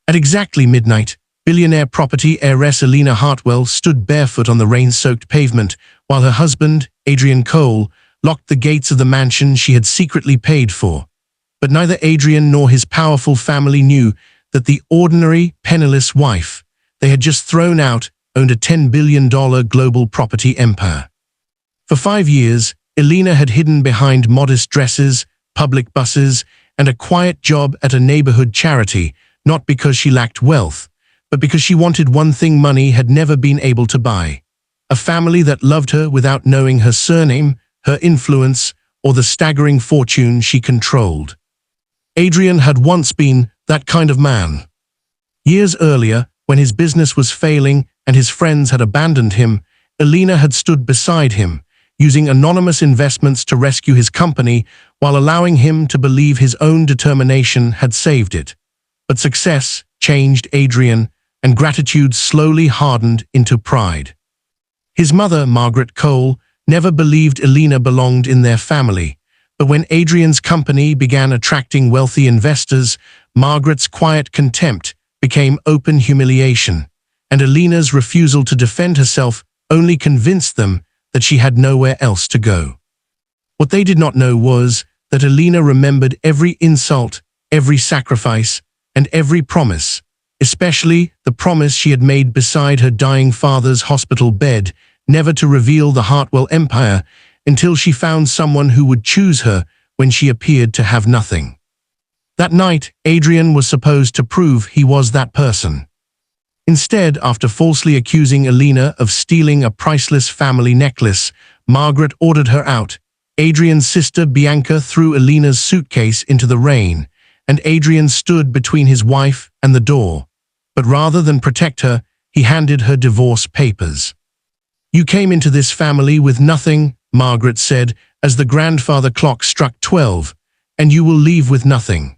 At exactly midnight, billionaire property heiress Elena Hartwell stood barefoot on the rain-soaked pavement, while her husband, Adrian Cole, locked the gates of the mansion she had secretly paid for. But neither Adrian nor his powerful family knew that the ordinary, penniless wife they had just thrown out owned a $10 billion global property empire. For 5 years, Elena had hidden behind modest dresses, public buses, and a quiet job at a neighborhood charity, not because she lacked wealth, but because she wanted one thing money had never been able to buy: a family that loved her without knowing her surname, her influence, or the staggering fortune she controlled. Adrian had once been that kind of man. Years earlier, when his business was failing and his friends had abandoned him, Elena had stood beside him, using anonymous investments to rescue his company while allowing him to believe his own determination had saved it. But success changed Adrian, and gratitude slowly hardened into pride. His mother, Margaret Cole, never believed Elena belonged in their family, but when Adrian's company began attracting wealthy investors, Margaret's quiet contempt became open humiliation, and Elena's refusal to defend herself only convinced them that she had nowhere else to go. What they did not know was that Elena remembered every insult, every sacrifice, and every promise, especially the promise she had made beside her dying father's hospital bed, never to reveal the Hartwell empire until she found someone who would choose her when she appeared to have nothing. That night, Adrian was supposed to prove he was that person. Instead, after falsely accusing Elena of stealing a priceless family necklace, Margaret ordered her out. Adrian's sister Bianca threw Elena's suitcase into the rain, and Adrian stood between his wife and the door. But rather than protect her, he handed her divorce papers. "You came into this family with nothing," Margaret said as the grandfather clock struck 12, "and you will leave with nothing."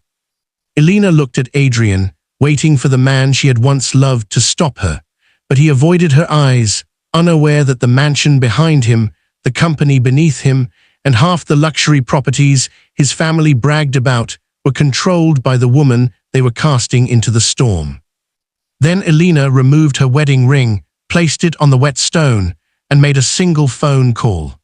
Elena looked at Adrian, waiting for the man she had once loved to stop her, but he avoided her eyes, unaware that the mansion behind him, the company beneath him, and half the luxury properties his family bragged about were controlled by the woman they were casting into the storm. Then Elena removed her wedding ring, placed it on the wet stone, and made a single phone call.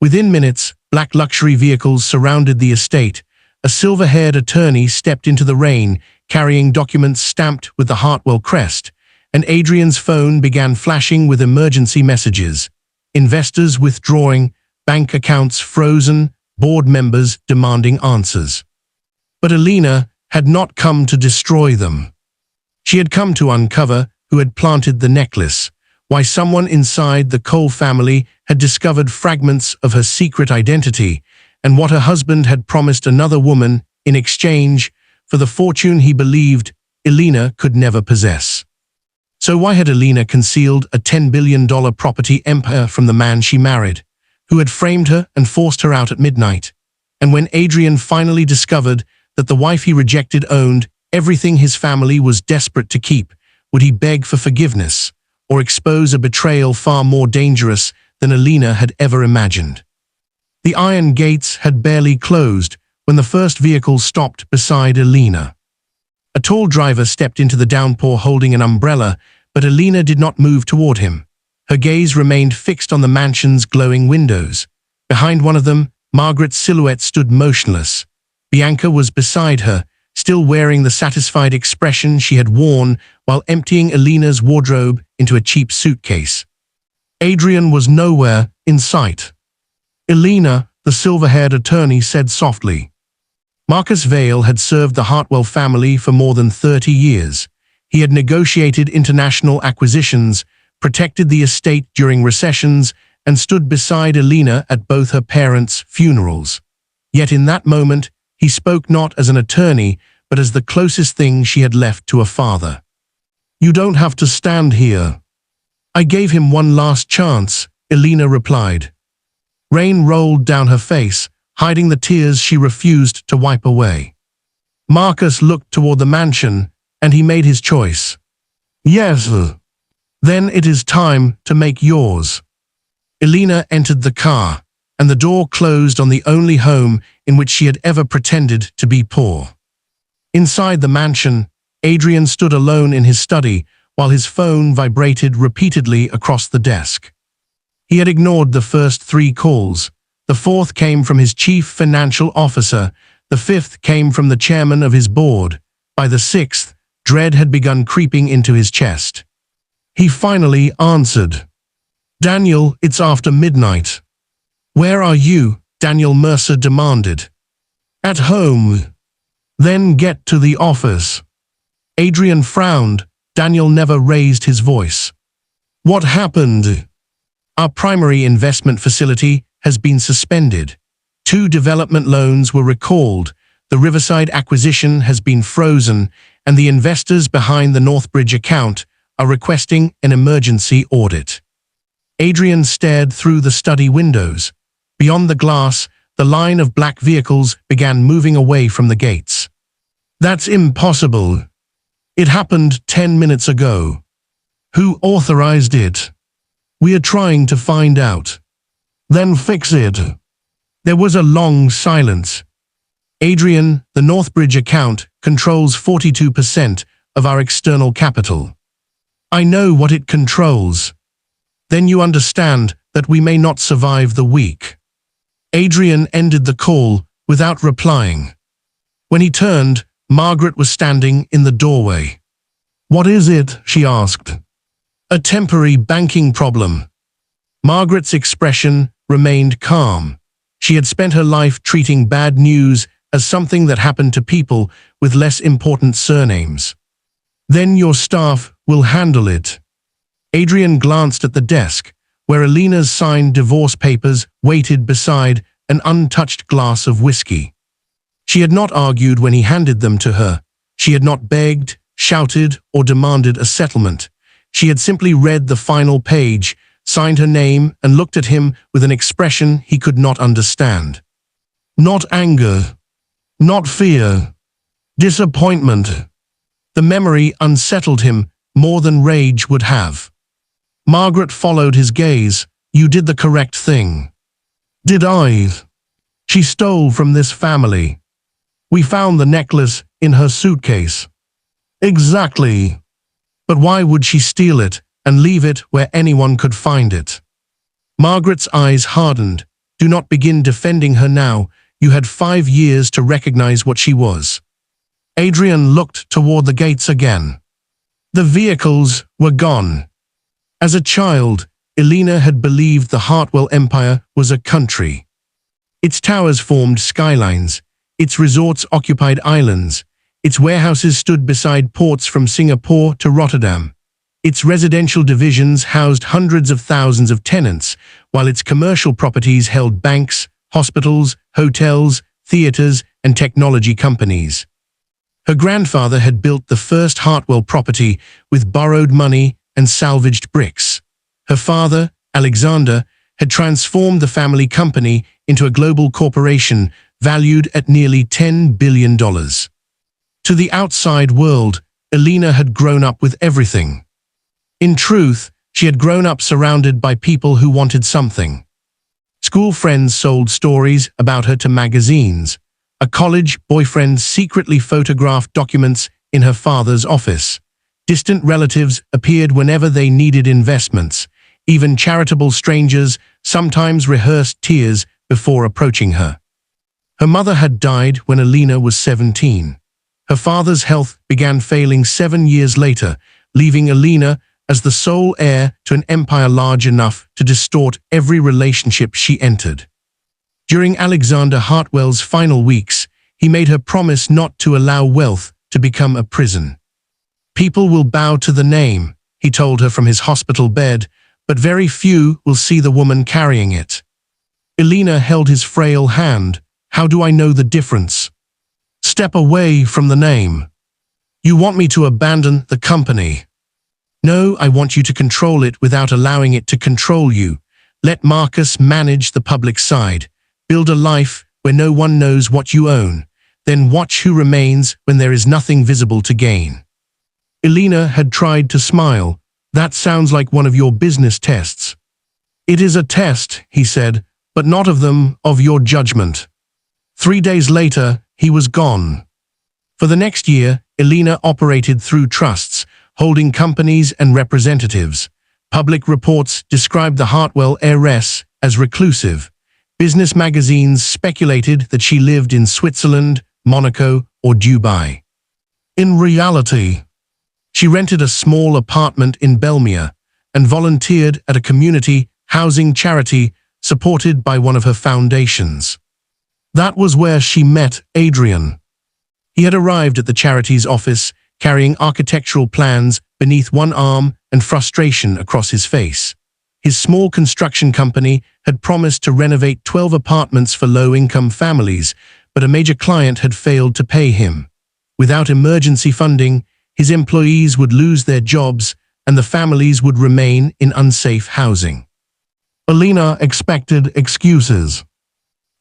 Within minutes, black luxury vehicles surrounded the estate. A silver-haired attorney stepped into the rain, carrying documents stamped with the Hartwell crest, and Adrian's phone began flashing with emergency messages: investors withdrawing, bank accounts frozen, board members demanding answers. But Elena had not come to destroy them. She had come to uncover who had planted the necklace, why someone inside the Cole family had discovered fragments of her secret identity, and what her husband had promised another woman in exchange for the fortune he believed Elena could never possess. So why had Elena concealed a $10 billion property empire from the man she married, who had framed her and forced her out at midnight? And when Adrian finally discovered that the wife he rejected owned everything his family was desperate to keep, would he beg for forgiveness, or expose a betrayal far more dangerous than Elena had ever imagined? The iron gates had barely closed when the first vehicle stopped beside Elena. A tall driver stepped into the downpour holding an umbrella, but Elena did not move toward him. Her gaze remained fixed on the mansion's glowing windows. Behind one of them, Margaret's silhouette stood motionless. Bianca was beside her, still wearing the satisfied expression she had worn while emptying Elena's wardrobe into a cheap suitcase. Adrian was nowhere in sight. "Elena," the silver-haired attorney said softly. Marcus Vale had served the Hartwell family for more than 30 years. He had negotiated international acquisitions, protected the estate during recessions, and stood beside Elena at both her parents' funerals. Yet in that moment, he spoke not as an attorney, but as the closest thing she had left to a father. "You don't have to stand here." "I gave him one last chance," Elena replied. Rain rolled down her face, hiding the tears she refused to wipe away. Marcus looked toward the mansion, and he made his choice. "Yes, then it is time to make yours." Elena entered the car, and the door closed on the only home in which she had ever pretended to be poor. Inside the mansion, Adrian stood alone in his study while his phone vibrated repeatedly across the desk. He had ignored the first 3 calls. The 4th came from his chief financial officer. The 5th came from the chairman of his board. By the 6th, dread had begun creeping into his chest. He finally answered. "Daniel, it's after midnight." "Where are you?" Daniel Mercer demanded. "At home." "Then get to the office." Adrian frowned. Daniel never raised his voice. "What happened?" "Our primary investment facility has been suspended. 2 development loans were recalled. The Riverside acquisition has been frozen, and the investors behind the Northbridge account are requesting an emergency audit." Adrian stared through the study windows. Beyond the glass, the line of black vehicles began moving away from the gates. "That's impossible. It happened 10 minutes ago." "Who authorized it?" "We are trying to find out." "Then fix it." There was a long silence. "Adrian, the Northbridge account controls 42% of our external capital." "I know what it controls." "Then you understand that we may not survive the week." Adrian ended the call without replying. When he turned, Margaret was standing in the doorway. "What is it?" she asked. "A temporary banking problem." Margaret's expression remained calm. She had spent her life treating bad news as something that happened to people with less important surnames. "Then your staff will handle it." Adrian glanced at the desk, where Elena's signed divorce papers waited beside an untouched glass of whiskey. She had not argued when he handed them to her. She had not begged, shouted, or demanded a settlement. She had simply read the final page, signed her name, and looked at him with an expression he could not understand. Not anger. Not fear. Disappointment. The memory unsettled him more than rage would have. Margaret followed his gaze. "You did the correct thing." "Did I?" "She stole from this family. We found the necklace in her suitcase." "Exactly. But why would she steal it and leave it where anyone could find it?" Margaret's eyes hardened. "Do not begin defending her now. You had 5 years to recognize what she was." Adrian looked toward the gates again. The vehicles were gone. As a child, Elena had believed the Hartwell Empire was a country. Its towers formed skylines. Its resorts occupied islands. Its warehouses stood beside ports from Singapore to Rotterdam. Its residential divisions housed hundreds of thousands of tenants, while its commercial properties held banks, hospitals, hotels, theaters, and technology companies. Her grandfather had built the first Hartwell property with borrowed money and salvaged bricks. Her father, Alexander, had transformed the family company into a global corporation valued at nearly $10 billion. To the outside world, Elena had grown up with everything. In truth, she had grown up surrounded by people who wanted something. School friends sold stories about her to magazines. A college boyfriend secretly photographed documents in her father's office. Distant relatives appeared whenever they needed investments. Even charitable strangers sometimes rehearsed tears before approaching her. Her mother had died when Elena was 17. Her father's health began failing 7 years later, leaving Elena as the sole heir to an empire large enough to distort every relationship she entered. During Alexander Hartwell's final weeks, he made her promise not to allow wealth to become a prison. "People will bow to the name," he told her from his hospital bed, "but very few will see the woman carrying it." Elena held his frail hand. "How do I know the difference?" "Step away from the name." "You want me to abandon the company?" "No, I want you to control it without allowing it to control you. Let Marcus manage the public side. Build a life where no one knows what you own. Then watch who remains when there is nothing visible to gain." Elena had tried to smile. "That sounds like one of your business tests." "It is a test," he said, "but not of them, of your judgment." 3 days later, he was gone. For the next year, Elena operated through trusts, holding companies and representatives. Public reports described the Hartwell heiress as reclusive. Business magazines speculated that she lived in Switzerland, Monaco, or Dubai. In reality, she rented a small apartment in Belmia and volunteered at a community housing charity supported by one of her foundations. That was where she met Adrian. He had arrived at the charity's office, carrying architectural plans beneath one arm and frustration across his face. His small construction company had promised to renovate 12 apartments for low-income families, but a major client had failed to pay him. Without emergency funding, his employees would lose their jobs and the families would remain in unsafe housing. Elena expected excuses.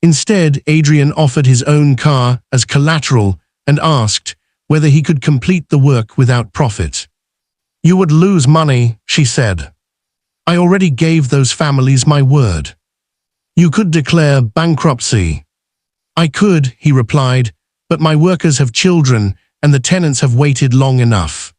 Instead, Adrian offered his own car as collateral and asked whether he could complete the work without profit. "You would lose money," she said. "I already gave those families my word." "You could declare bankruptcy." "I could," he replied, "but my workers have children and the tenants have waited long enough."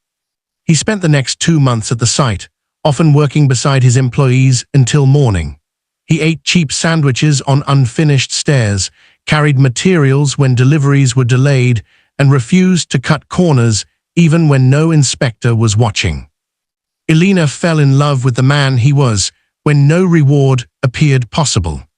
He spent the next 2 months at the site, often working beside his employees until morning. He ate cheap sandwiches on unfinished stairs, carried materials when deliveries were delayed, and refused to cut corners even when no inspector was watching. Elena fell in love with the man he was when no reward appeared possible.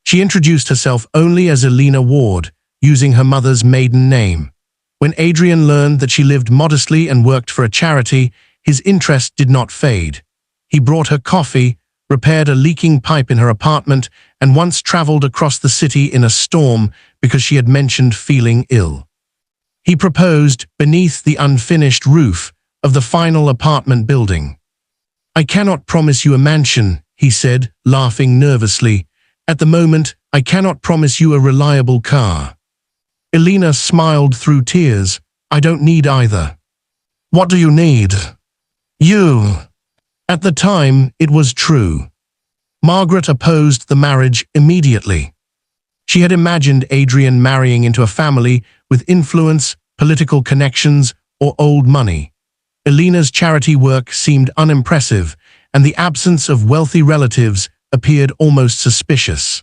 She introduced herself only as Elena Ward, using her mother's maiden name. When Adrian learned that she lived modestly and worked for a charity, his interest did not fade. He brought her coffee, repaired a leaking pipe in her apartment, and once traveled across the city in a storm because she had mentioned feeling ill. He proposed beneath the unfinished roof of the final apartment building. "I cannot promise you a mansion," he said, laughing nervously. "At the moment, I cannot promise you a reliable car." Elena smiled through tears. "I don't need either." "What do you need?" "You." At the time, it was true. Margaret opposed the marriage immediately. She had imagined Adrian marrying into a family with influence, political connections, or old money. Elena's charity work seemed unimpressive, and the absence of wealthy relatives appeared almost suspicious.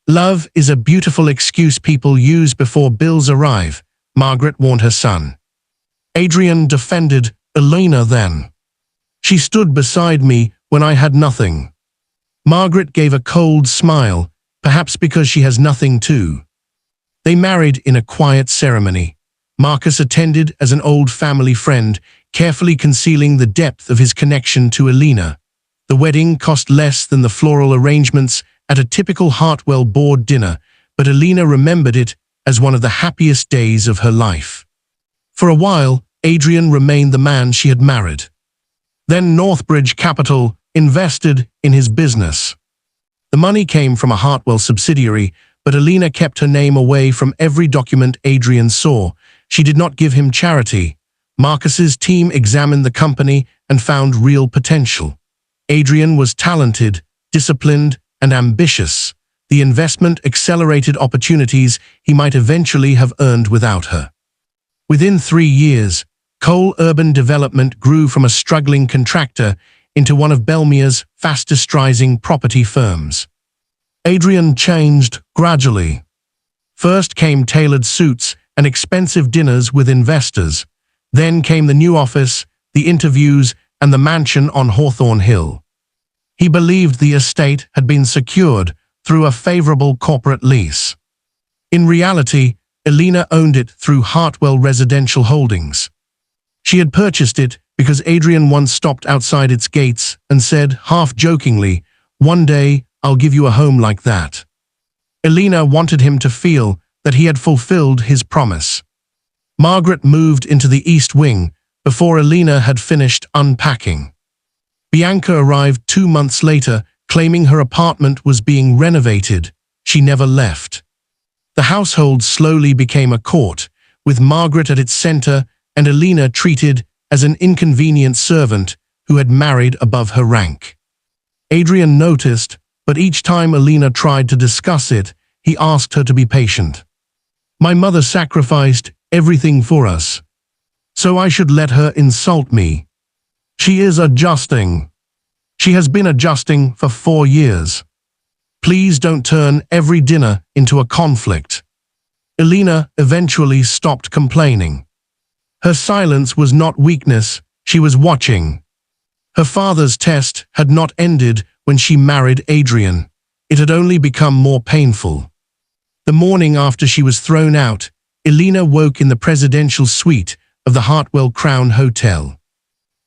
"Love is a beautiful excuse people use before bills arrive," Margaret warned her son. Adrian defended Elena then. "She stood beside me when I had nothing." Margaret gave a cold smile, perhaps because she has nothing too. They married in a quiet ceremony. Marcus attended as an old family friend, carefully concealing the depth of his connection to Elena. The wedding cost less than the floral arrangements at a typical Hartwell board dinner, but Elena remembered it as one of the happiest days of her life. For a while, Adrian remained the man she had married. Then Northbridge Capital invested in his business. The money came from a Hartwell subsidiary, but Elena kept her name away from every document Adrian saw. She did not give him charity. Marcus's team examined the company and found real potential. Adrian was talented, disciplined, and ambitious. The investment accelerated opportunities he might eventually have earned without her. Within 3 years, Cole Urban Development grew from a struggling contractor into one of Belmia's fastest-rising property firms. Adrian changed gradually. First came tailored suits and expensive dinners with investors. Then came the new office, the interviews, and the mansion on Hawthorne Hill. He believed the estate had been secured through a favorable corporate lease. In reality, Elena owned it through Hartwell Residential Holdings. She had purchased it because Adrian once stopped outside its gates and said, half-jokingly, "One day, I'll give you a home like that." Elena wanted him to feel that he had fulfilled his promise. Margaret moved into the East Wing before Elena had finished unpacking. Bianca arrived 2 months later, claiming her apartment was being renovated. She never left. The household slowly became a court, with Margaret at its center and Elena treated as an inconvenient servant who had married above her rank. Adrian noticed, but each time Elena tried to discuss it, he asked her to be patient. "My mother sacrificed everything for us. So I should let her insult me. She is adjusting. She has been adjusting for 4 years. Please don't turn every dinner into a conflict. Elena eventually stopped complaining. Her silence was not weakness, she was watching. Her father's test had not ended when she married Adrian. It had only become more painful. The morning after she was thrown out, Elena woke in the presidential suite of the Hartwell Crown Hotel.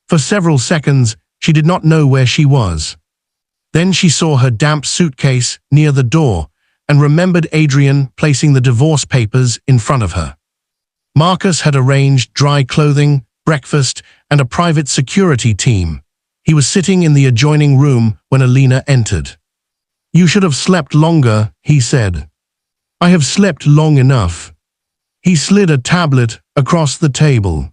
For several seconds, she did not know where she was. Then she saw her damp suitcase near the door and remembered Adrian placing the divorce papers in front of her. Marcus had arranged dry clothing, breakfast, and a private security team. He was sitting in the adjoining room when Elena entered. "You should have slept longer," he said. "I have slept long enough." He slid a tablet across the table.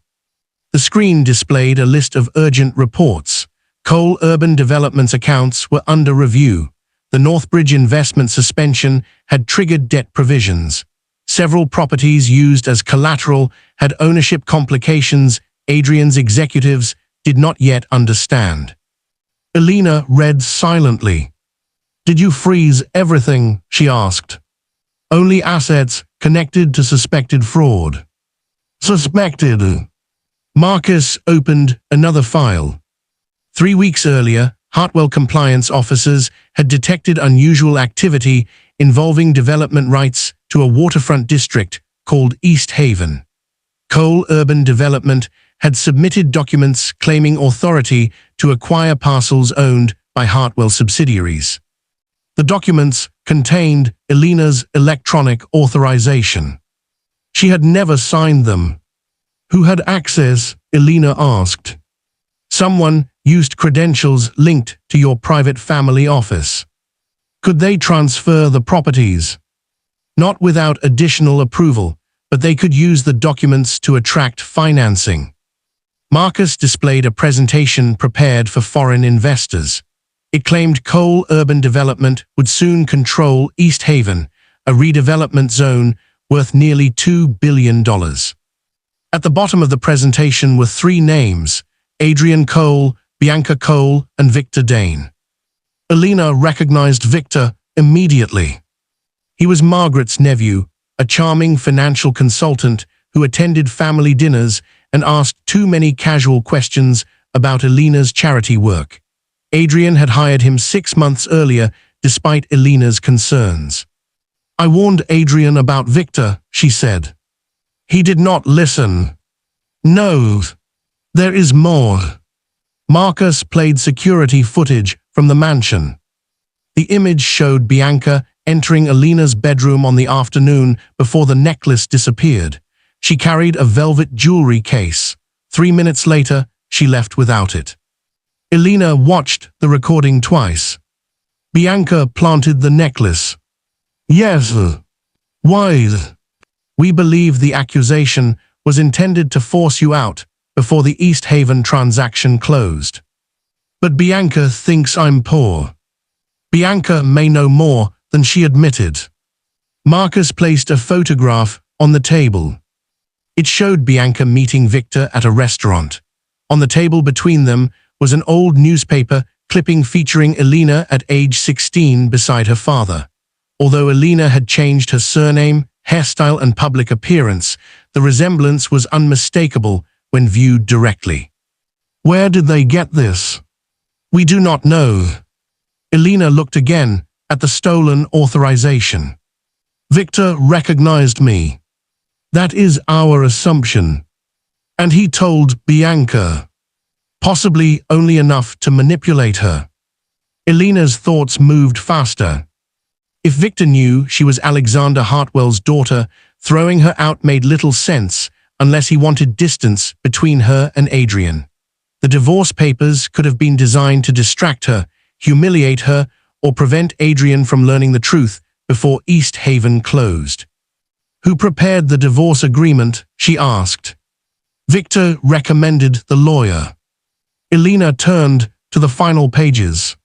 The screen displayed a list of urgent reports. Cole Urban Development's accounts were under review. The Northbridge investment suspension had triggered debt provisions. Several properties used as collateral had ownership complications Adrian's executives did not yet understand. Elena read silently. "Did you freeze everything?" she asked. "Only assets connected to suspected fraud." "Suspected." Marcus opened another file. 3 weeks earlier, Hartwell compliance officers had detected unusual activity involving development rights to a waterfront district called East Haven. Cole Urban Development had submitted documents claiming authority to acquire parcels owned by Hartwell subsidiaries. The documents contained Elena's electronic authorization. She had never signed them. Who had access? Elena asked. "Someone used credentials linked to your private family office." "Could they transfer the properties?" "Not without additional approval, but they could use the documents to attract financing." Marcus displayed a presentation prepared for foreign investors. It claimed Cole Urban Development would soon control East Haven, a redevelopment zone worth nearly $2 billion. At the bottom of the presentation were 3 names: Adrian Cole, Bianca Cole, and Victor Dane. Elena recognized Victor immediately. He was Margaret's nephew, a charming financial consultant who attended family dinners and asked too many casual questions about Elena's charity work. Adrian had hired him 6 months earlier, despite Elena's concerns. "I warned Adrian about Victor," she said. "He did not listen." "No, there is more." Marcus played security footage from the mansion. The image showed Bianca entering Elena's bedroom on the afternoon before the necklace disappeared. She carried a velvet jewelry case. 3 minutes later, she left without it. Elena watched the recording twice. Bianca planted the necklace. "Yes. Why?" "We believe the accusation was intended to force you out before the East Haven transaction closed." "But Bianca thinks I'm poor." "Bianca may know more than she admitted." Marcus placed a photograph on the table. It showed Bianca meeting Victor at a restaurant. On the table between them was an old newspaper clipping featuring Elena at age 16 beside her father. Although Elena had changed her surname, hairstyle, and public appearance, the resemblance was unmistakable when viewed directly. "Where did they get this?" "We do not know." Elena looked again at the stolen authorization. "Victor recognized me." "That is our assumption." "And he told Bianca." "Possibly only enough to manipulate her." Elena's thoughts moved faster. If Victor knew she was Alexander Hartwell's daughter, throwing her out made little sense unless he wanted distance between her and Adrian. The divorce papers could have been designed to distract her, humiliate her, or prevent Adrian from learning the truth before East Haven closed. "Who prepared the divorce agreement?" she asked. "Victor recommended the lawyer." Elena turned to the final pages.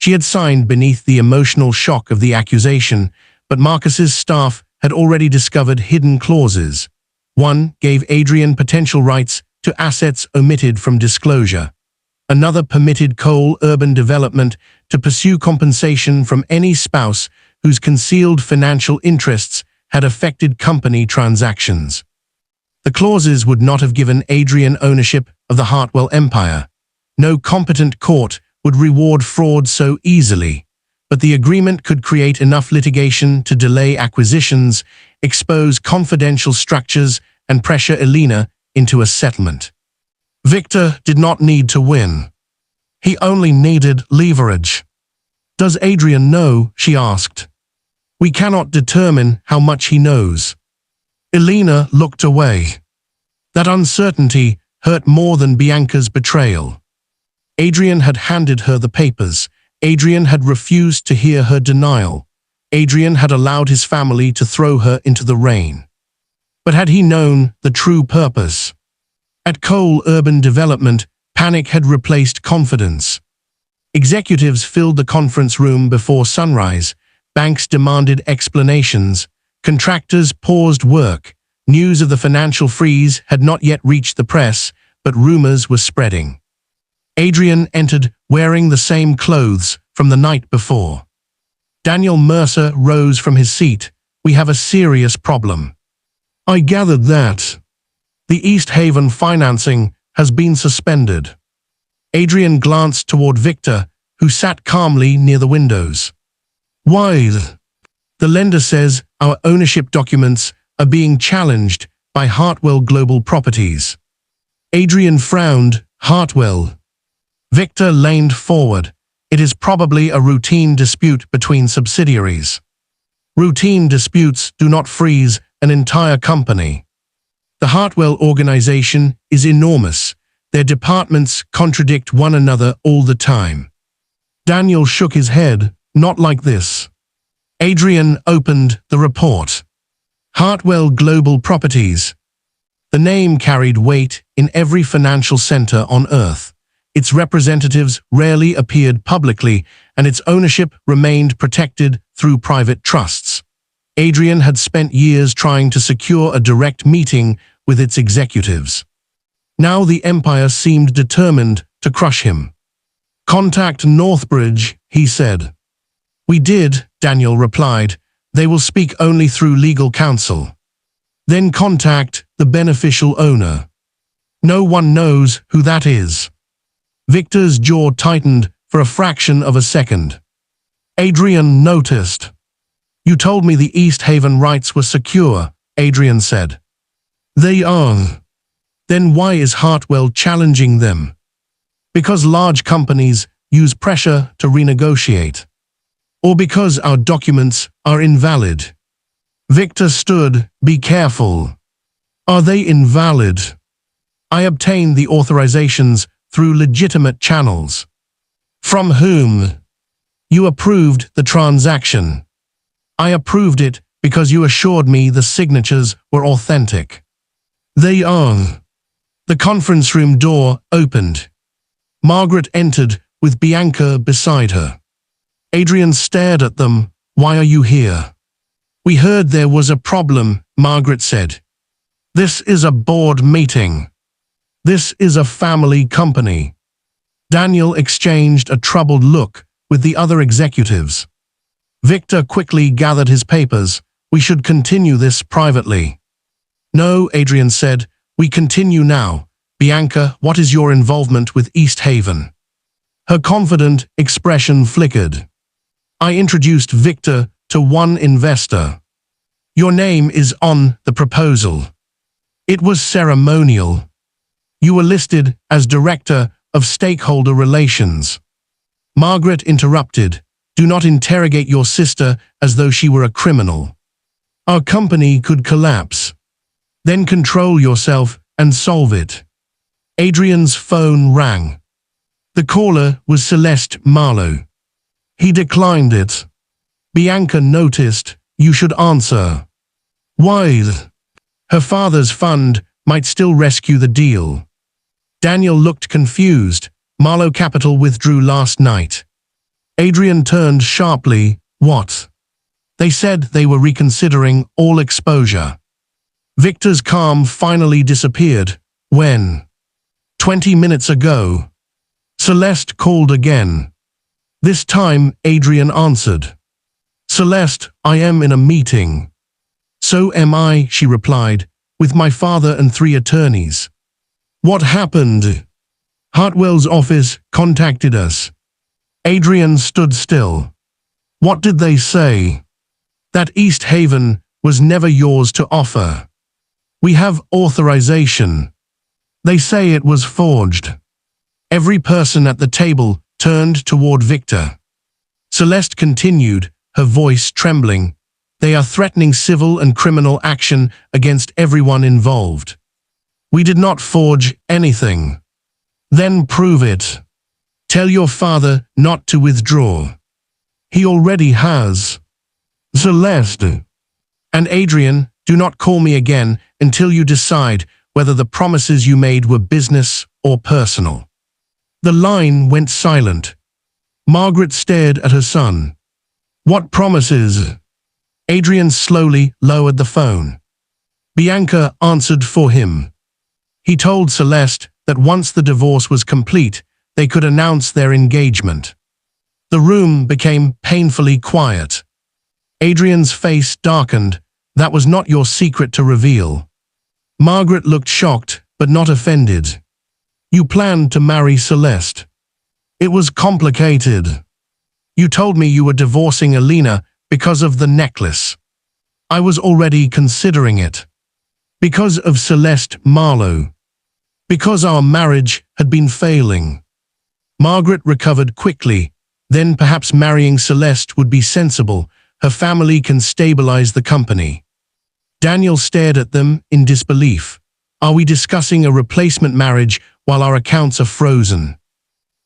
She had signed beneath the emotional shock of the accusation, but Marcus's staff had already discovered hidden clauses. One gave Adrian potential rights to assets omitted from disclosure. Another permitted Cole Urban Development to pursue compensation from any spouse whose concealed financial interests had affected company transactions. The clauses would not have given Adrian ownership of the Hartwell empire. No competent court would reward fraud so easily, but the agreement could create enough litigation to delay acquisitions, expose confidential structures, and pressure Elena into a settlement. Victor did not need to win. He only needed leverage. "Does Adrian know?" she asked. "We cannot determine how much he knows." Elena looked away. That uncertainty hurt more than Bianca's betrayal. Adrian had handed her the papers. Adrian had refused to hear her denial. Adrian had allowed his family to throw her into the rain. But had he known the true purpose? At Cole Urban Development, panic had replaced confidence. Executives filled the conference room before sunrise. Banks demanded explanations. Contractors paused work. News of the financial freeze had not yet reached the press, but rumors were spreading. Adrian entered wearing the same clothes from the night before. Daniel Mercer rose from his seat. "We have a serious problem." "I gathered that. The East Haven financing has been suspended." Adrian glanced toward Victor, who sat calmly near the windows. "Why?" "The lender says our ownership documents are being challenged by Hartwell Global Properties." Adrian frowned. "Hartwell?" Victor leaned forward. "It is probably a routine dispute between subsidiaries." "Routine disputes do not freeze an entire company." "The Hartwell organization is enormous. Their departments contradict one another all the time." Daniel shook his head. "Not like this." Adrian opened the report. Hartwell Global Properties. The name carried weight in every financial center on Earth. Its representatives rarely appeared publicly, and its ownership remained protected through private trusts. Adrian had spent years trying to secure a direct meeting with its executives. Now the empire seemed determined to crush him. "Contact Northbridge," he said. "We did," Daniel replied. "They will speak only through legal counsel." "Then contact the beneficial owner." "No one knows who that is." Victor's jaw tightened for a fraction of a second. Adrian noticed. "You told me the East Haven rights were secure," Adrian said. "They are." "Then why is Hartwell challenging them?" "Because large companies use pressure to renegotiate." "Or because our documents are invalid." Victor stood. "Be careful." "Are they invalid?" "I obtained the authorizations through legitimate channels." "From whom?" "You approved the transaction." "I approved it because you assured me the signatures were authentic." "They are." The conference room door opened. Margaret entered with Bianca beside her. Adrian stared at them. "Why are you here?" "We heard there was a problem," Margaret said. "This is a board meeting. This is a family company." Daniel exchanged a troubled look with the other executives. Victor quickly gathered his papers. "We should continue this privately." "No," Adrian said. "We continue now." "Bianca, what is your involvement with East Haven?" Her confident expression flickered. "I introduced Victor to one investor. Your name is on the proposal. It was ceremonial. You were listed as Director of Stakeholder Relations." Margaret interrupted. "Do not interrogate your sister as though she were a criminal. Our company could collapse. Then control yourself and solve it." Adrian's phone rang. The caller was Celeste Marlowe. He declined it. Bianca noticed. "You should answer." "Why?" Her father's fund might still rescue the deal. Daniel looked confused. "Marlowe Capital withdrew last night." Adrian turned sharply. "What?" "They said they were reconsidering all exposure." Victor's calm finally disappeared when, 20 minutes ago, Celeste called again. This time, Adrian answered. "Celeste, I am in a meeting." "So am I," she replied, "with my father and 3 attorneys." "What happened?" "Hartwell's office contacted us." Adrian stood still. "What did they say?" "That East Haven was never yours to offer. We have authorization. They say it was forged." Every person at the table turned toward Victor. Celeste continued, her voice trembling. "They are threatening civil and criminal action against everyone involved." "We did not forge anything." "Then prove it. Tell your father not to withdraw." "He already has." "Celeste." "And Adrian, do not call me again until you decide whether the promises you made were business or personal." The line went silent. Margaret stared at her son. "What promises?" Adrian slowly lowered the phone. Bianca answered for him. He told Celeste that once the divorce was complete, they could announce their engagement. The room became painfully quiet. Adrian's face darkened. "That was not your secret to reveal." Margaret looked shocked, but not offended. "You planned to marry Celeste." "It was complicated." "You told me you were divorcing Elena because of the necklace." "I was already considering it." "Because of Celeste Marlowe." "Because our marriage had been failing." Margaret recovered quickly. "Then perhaps marrying Celeste would be sensible. Her family can stabilize the company." Daniel stared at them in disbelief. "Are we discussing a replacement marriage while our accounts are frozen?"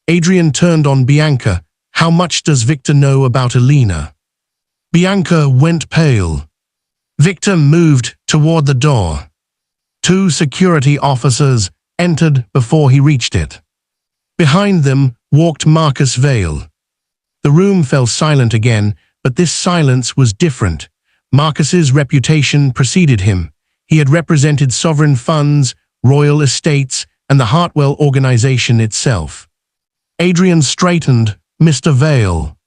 Adrian turned on Bianca. "How much does Victor know about Elena?" Bianca went pale. Victor moved toward the door. 2 security officers entered before he reached it. Behind them walked Marcus Vale. The room fell silent again, but this silence was different. Marcus's reputation preceded him. He had represented sovereign funds, royal estates, and the Hartwell organization itself. Adrian straightened. "Mr. Vale."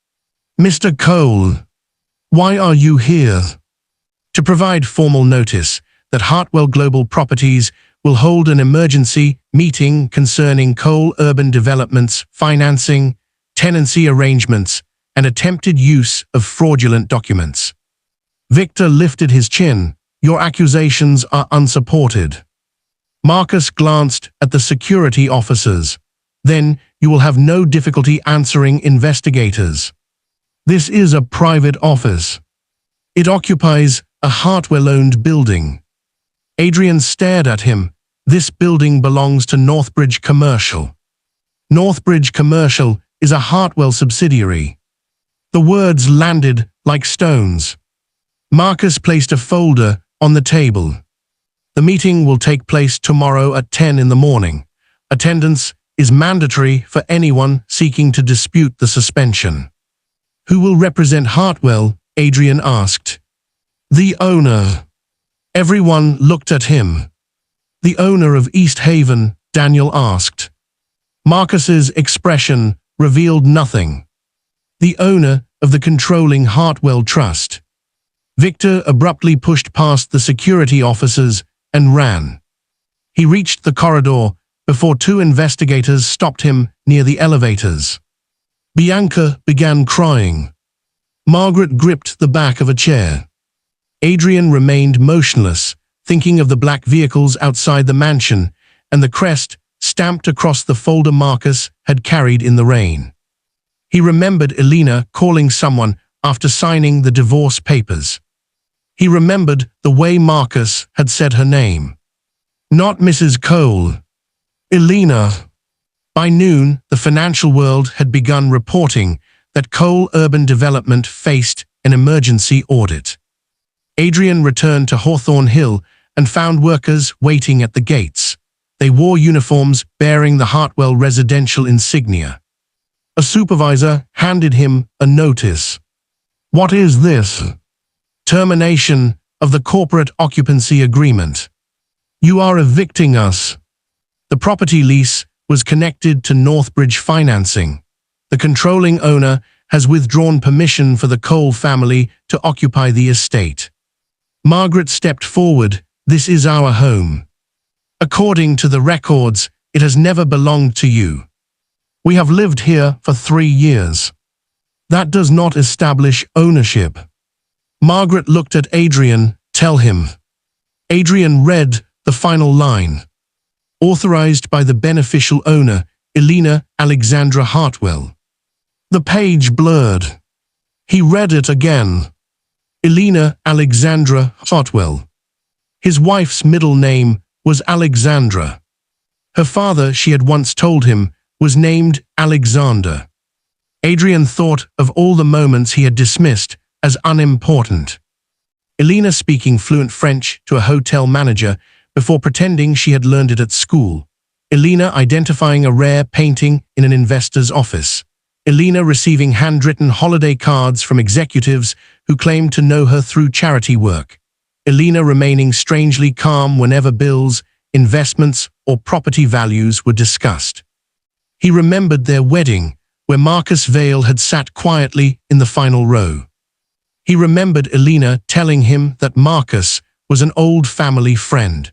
"Mr. Cole. Why are you here?" "To provide formal notice that Hartwell Global Properties will hold an emergency meeting concerning Cole Urban Development's financing, tenancy arrangements, and attempted use of fraudulent documents." Victor lifted his chin. "Your accusations are unsupported." Marcus glanced at the security officers. "Then you will have no difficulty answering investigators. This is a private office. It occupies a Hartwell-owned building." Adrian stared at him. "This building belongs to Northbridge Commercial." "Northbridge Commercial is a Hartwell subsidiary." The words landed like stones. Marcus placed a folder on the table. "The meeting will take place tomorrow at 10 in the morning. Attendance is mandatory for anyone seeking to dispute the suspension." "Who will represent Hartwell?" Adrian asked. "The owner." Everyone looked at him. "The owner of East Haven?" Daniel asked. Marcus's expression revealed nothing. "The owner of the controlling Hartwell Trust." Victor abruptly pushed past the security officers and ran. He reached the corridor before 2 investigators stopped him near the elevators. Bianca began crying. Margaret gripped the back of a chair. Adrian remained motionless, thinking of the black vehicles outside the mansion and the crest stamped across the folder Marcus had carried in the rain. He remembered Elena calling someone after signing the divorce papers. He remembered the way Marcus had said her name. Not Mrs. Cole. Elena. By noon, the financial world had begun reporting that Cole Urban Development faced an emergency audit. Adrian returned to Hawthorne Hill and found workers waiting at the gates. They wore uniforms bearing the Hartwell residential insignia. A supervisor handed him a notice. "What is this?" "Termination," of the corporate occupancy agreement. You are evicting us. The property lease was connected to Northbridge financing. The controlling owner has withdrawn permission for the Cole family to occupy the estate. Margaret stepped forward. This is our home. According to the records, it has never belonged to you. We have lived here for 3 years. That does not establish ownership. Margaret looked at Adrian. Tell him. Adrian read the final line. Authorized by the beneficial owner, Elena Alexandra Hartwell. The page blurred. He read it again. Elena Alexandra Hartwell. His wife's middle name was Alexandra. Her father, she had once told him, was named Alexander. Adrian thought of all the moments he had dismissed as unimportant. Elena speaking fluent French to a hotel manager before pretending she had learned it at school. Elena identifying a rare painting in an investor's office. Elena receiving handwritten holiday cards from executives who claimed to know her through charity work. Elena remaining strangely calm whenever bills, investments, or property values were discussed. He remembered their wedding, where Marcus Vale had sat quietly in the final row. He remembered Elena telling him that Marcus was an old family friend.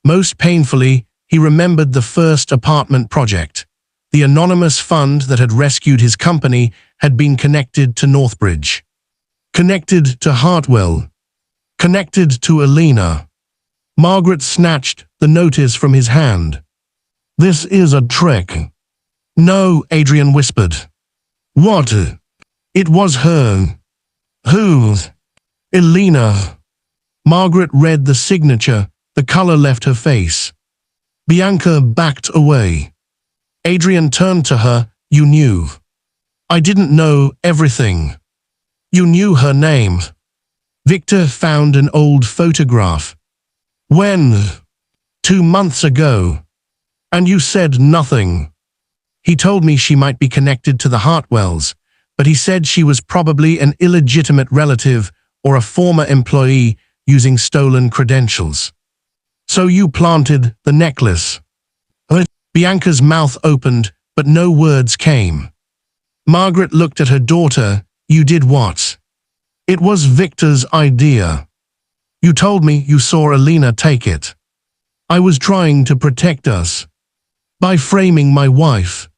Most painfully, he remembered the first apartment project. The anonymous fund that had rescued his company had been connected to Northbridge. Connected to Hartwell. Connected to Elena. Margaret snatched the notice from his hand. This is a trick. No, Adrian whispered. What? It was her. Who? Elena. Margaret read the signature. The color left her face. Bianca backed away. Adrian turned to her. You knew. I didn't know everything. You knew her name. Victor found an old photograph. When? 2 months ago. And you said nothing. He told me she might be connected to the Hartwells, but he said she was probably an illegitimate relative or a former employee using stolen credentials. So you planted the necklace. Bianca's mouth opened, but no words came. Margaret looked at her daughter. You did what? It was Victor's idea. You told me you saw Elena take it. I was trying to protect us. By framing my wife.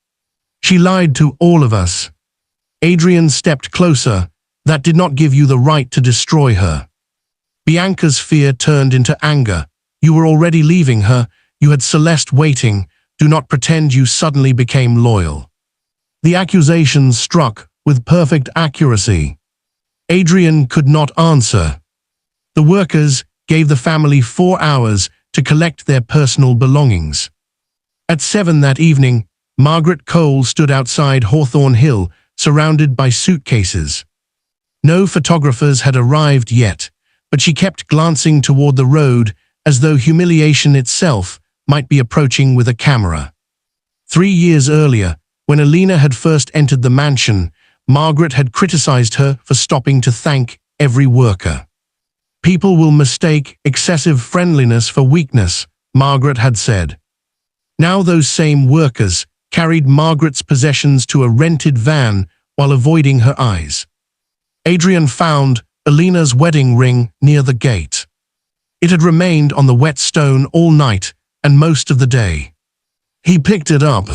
She lied to all of us. Adrian stepped closer. That did not give you the right to destroy her. Bianca's fear turned into anger. You were already leaving her. You had Celeste waiting. Do not pretend you suddenly became loyal. The accusations struck with perfect accuracy. Adrian could not answer. The workers gave the family 4 hours to collect their personal belongings. At 7 that evening, Margaret Cole stood outside Hawthorne Hill, surrounded by suitcases. No photographers had arrived yet, but she kept glancing toward the road as though humiliation itself might be approaching with a camera. 3 years earlier, when Elena had first entered the mansion, Margaret had criticized her for stopping to thank every worker. People will mistake excessive friendliness for weakness, Margaret had said. Now those same workers carried Margaret's possessions to a rented van while avoiding her eyes. Adrian found Elena's wedding ring near the gate. It had remained on the wet stone all night and most of the day. He picked it up.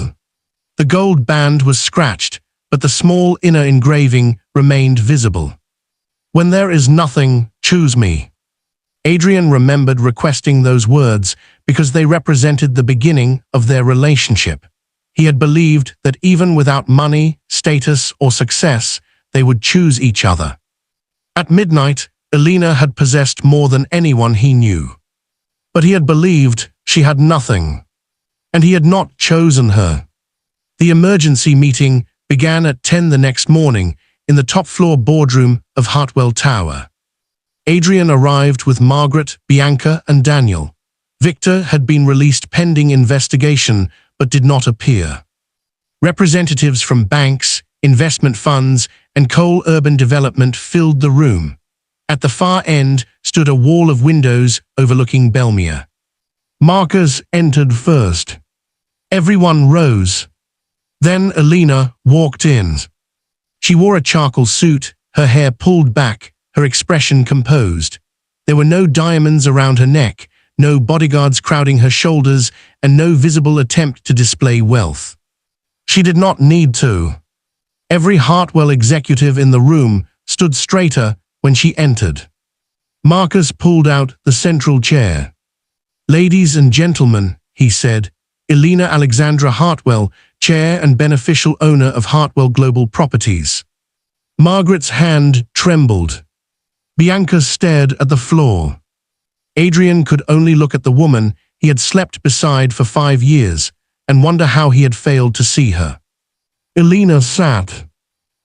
The gold band was scratched, but the small inner engraving remained visible. When there is nothing, choose me. Adrian remembered requesting those words because they represented the beginning of their relationship. He had believed that even without money, status, or success, they would choose each other. At midnight, Elena had possessed more than anyone he knew. But he had believed she had nothing. And he had not chosen her. The emergency meeting began at 10 the next morning in the top-floor boardroom of Hartwell Tower. Adrian arrived with Margaret, Bianca, and Daniel. Victor had been released pending investigation but did not appear. Representatives from banks, investment funds, and Cole Urban Development filled the room. At the far end stood a wall of windows overlooking Belmere. Marcus entered first. Everyone rose. Then Elena walked in. She wore a charcoal suit, her hair pulled back, her expression composed. There were no diamonds around her neck, no bodyguards crowding her shoulders, and no visible attempt to display wealth. She did not need to. Every Hartwell executive in the room stood straighter when she entered. Marcus pulled out the central chair. "Ladies and gentlemen," he said, "Elena Alexandra Hartwell, chair and beneficial owner of Hartwell Global Properties." Margaret's hand trembled. Bianca stared at the floor. Adrian could only look at the woman he had slept beside for 5 years and wonder how he had failed to see her. Elena sat.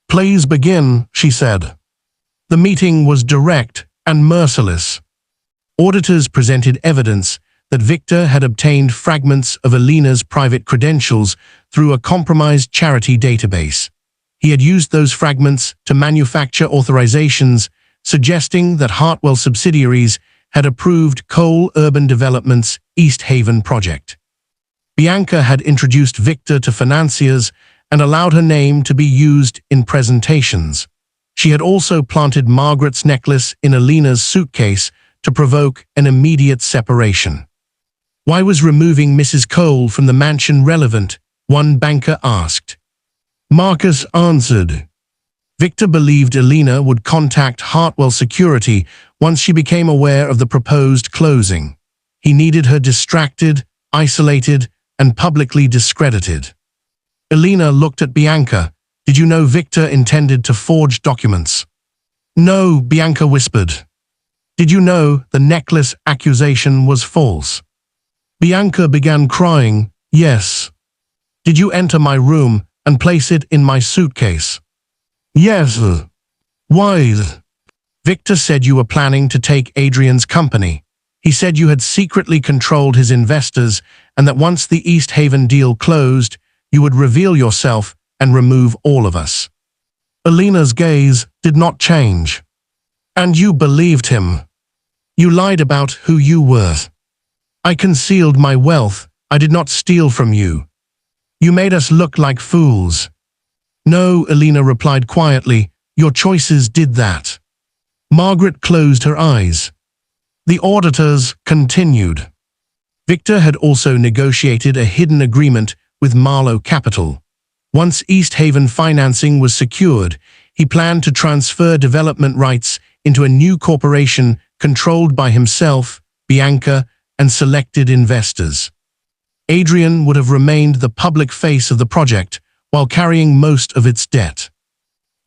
"Please begin," she said. The meeting was direct and merciless. Auditors presented evidence that Victor had obtained fragments of Elena's private credentials through a compromised charity database. He had used those fragments to manufacture authorizations suggesting that Hartwell subsidiaries had approved Cole Urban Development's East Haven project. Bianca had introduced Victor to financiers and allowed her name to be used in presentations. She had also planted Margaret's necklace in Elena's suitcase to provoke an immediate separation. Why was removing Mrs. Cole from the mansion relevant? One banker asked. Marcus answered. Victor believed Elena would contact Hartwell Security once she became aware of the proposed closing. He needed her distracted, isolated, and publicly discredited. Elena looked at Bianca. "Did you know Victor intended to forge documents?" "No," Bianca whispered. "Did you know the necklace accusation was false?" Bianca began crying. "Yes." "Did you enter my room and place it in my suitcase?" "Yes." "Why?" "Victor said you were planning to take Adrian's company. He said you had secretly controlled his investors and that once the East Haven deal closed, you would reveal yourself and remove all of us." Elena's gaze did not change. "And you believed him. You lied about who you were." "I concealed my wealth. I did not steal from you. You made us look like fools." "No," Elena replied quietly, "your choices did that." Margaret closed her eyes. The auditors continued. Victor had also negotiated a hidden agreement with Marlowe Capital. Once East Haven financing was secured, he planned to transfer development rights into a new corporation controlled by himself, Bianca, and selected investors. Adrian would have remained the public face of the project while carrying most of its debt.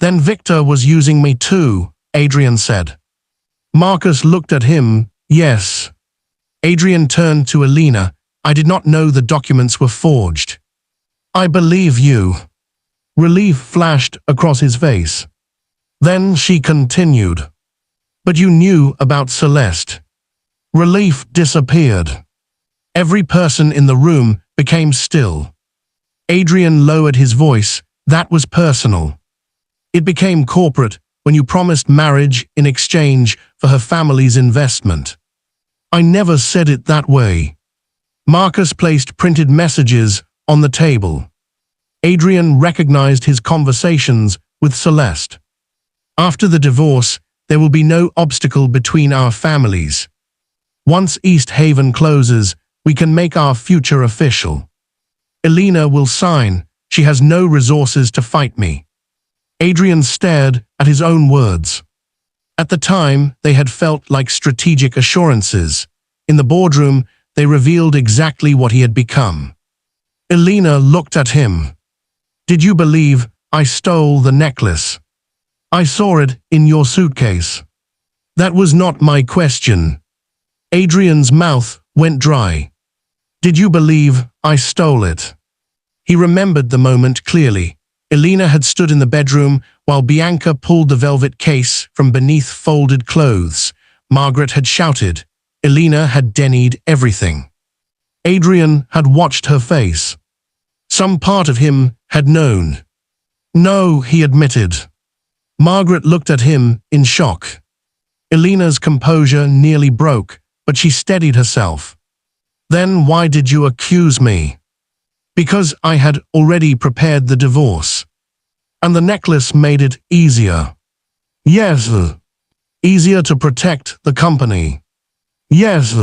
"Then Victor was using me too," Adrian said. Marcus looked at him. "Yes." Adrian turned to Elena. "I did not know the documents were forged." "I believe you." Relief flashed across his face. Then she continued. "But you knew about Celeste." Relief disappeared. Every person in the room became still. Adrian lowered his voice. "That was personal. It became corporate when you promised marriage in exchange for her family's investment." "I never said it that way." Marcus placed printed messages on the table. Adrian recognized his conversations with Celeste. "After the divorce, there will be no obstacle between our families. Once East Haven closes, we can make our future official. Elena will sign. She has no resources to fight me." Adrian stared at his own words. At the time, they had felt like strategic assurances. In the boardroom, they revealed exactly what he had become. Elena looked at him. "Did you believe I stole the necklace?" "I saw it in your suitcase." "That was not my question." Adrian's mouth went dry. "Did you believe I stole it?" He remembered the moment clearly. Elena had stood in the bedroom while Bianca pulled the velvet case from beneath folded clothes. Margaret had shouted. Elena had denied everything. Adrian had watched her face. Some part of him had known. "No," he admitted. Margaret looked at him in shock. Elena's composure nearly broke, but she steadied herself. Then why did you accuse me? Because I had already prepared the divorce. And the necklace made it easier. Yes. Easier to protect the company. Yes.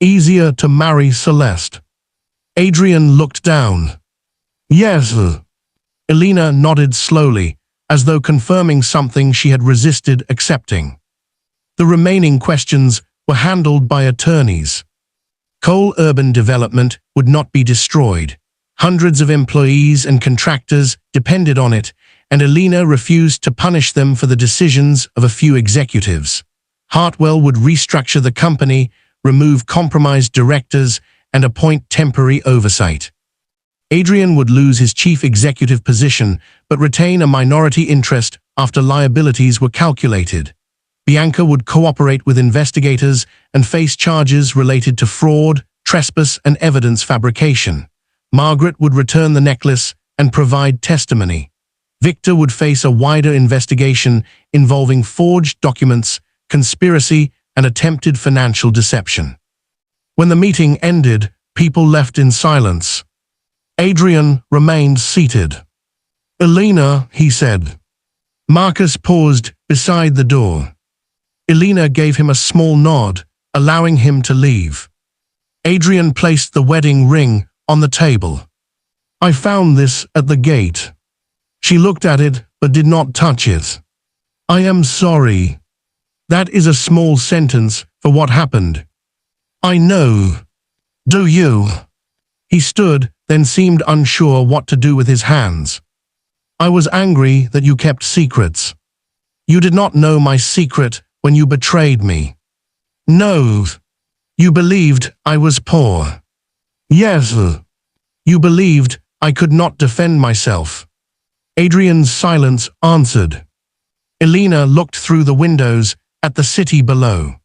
Easier to marry Celeste. Adrian looked down. Yes. Elena nodded slowly, as though confirming something she had resisted accepting. The remaining questions were handled by attorneys. Coal urban development would not be destroyed. Hundreds of employees and contractors depended on it, and Elena refused to punish them for the decisions of a few executives. Hartwell would restructure the company, remove compromised directors, and appoint temporary oversight. Adrian would lose his chief executive position, but retain a minority interest after liabilities were calculated. Bianca would cooperate with investigators and face charges related to fraud, trespass, and evidence fabrication. Margaret would return the necklace and provide testimony. Victor would face a wider investigation involving forged documents, conspiracy, and attempted financial deception. When the meeting ended, people left in silence. Adrian remained seated. "Elena," he said. Marcus paused beside the door. Elena gave him a small nod, allowing him to leave. Adrian placed the wedding ring on the table. "I found this at the gate." She looked at it but did not touch it. "I am sorry." That is a small sentence for what happened. "I know. Do you?" He stood, then seemed unsure what to do with his hands. "I was angry that you kept secrets. You did not know my secret when you betrayed me." "No. You believed I was poor." "Yes. You believed I could not defend myself." Adrian's silence answered. Elena looked through the windows at the city below.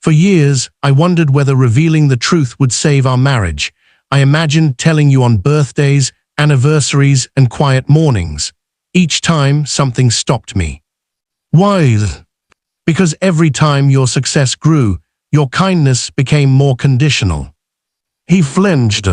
"For years, I wondered whether revealing the truth would save our marriage. I imagined telling you on birthdays, anniversaries, and quiet mornings. Each time, something stopped me." "Why?" "Because every time your success grew, your kindness became more conditional." He flinched.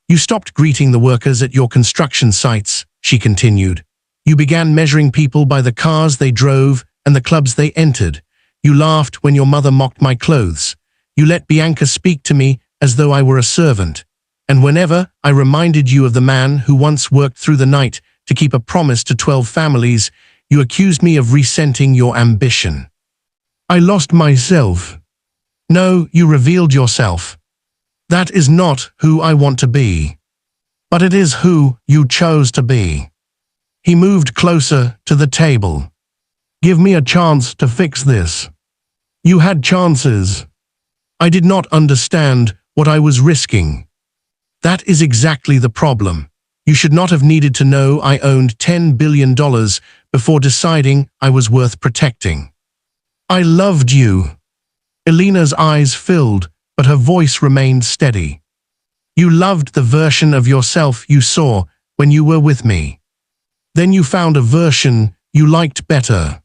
"You stopped greeting the workers at your construction sites," she continued. "You began measuring people by the cars they drove and the clubs they entered. You laughed when your mother mocked my clothes. You let Bianca speak to me as though I were a servant. And whenever I reminded you of the man who once worked through the night to keep a promise to 12 families, you accused me of resenting your ambition." "I lost myself." "No, you revealed yourself. That is not who I want to be. But it is who you chose to be." He moved closer to the table. "Give me a chance to fix this." "You had chances." "I did not understand what I was risking." "That is exactly the problem. You should not have needed to know I owned $10 billion before deciding I was worth protecting." "I loved you." Elena's eyes filled, but her voice remained steady. "You loved the version of yourself you saw when you were with me. Then you found a version you liked better."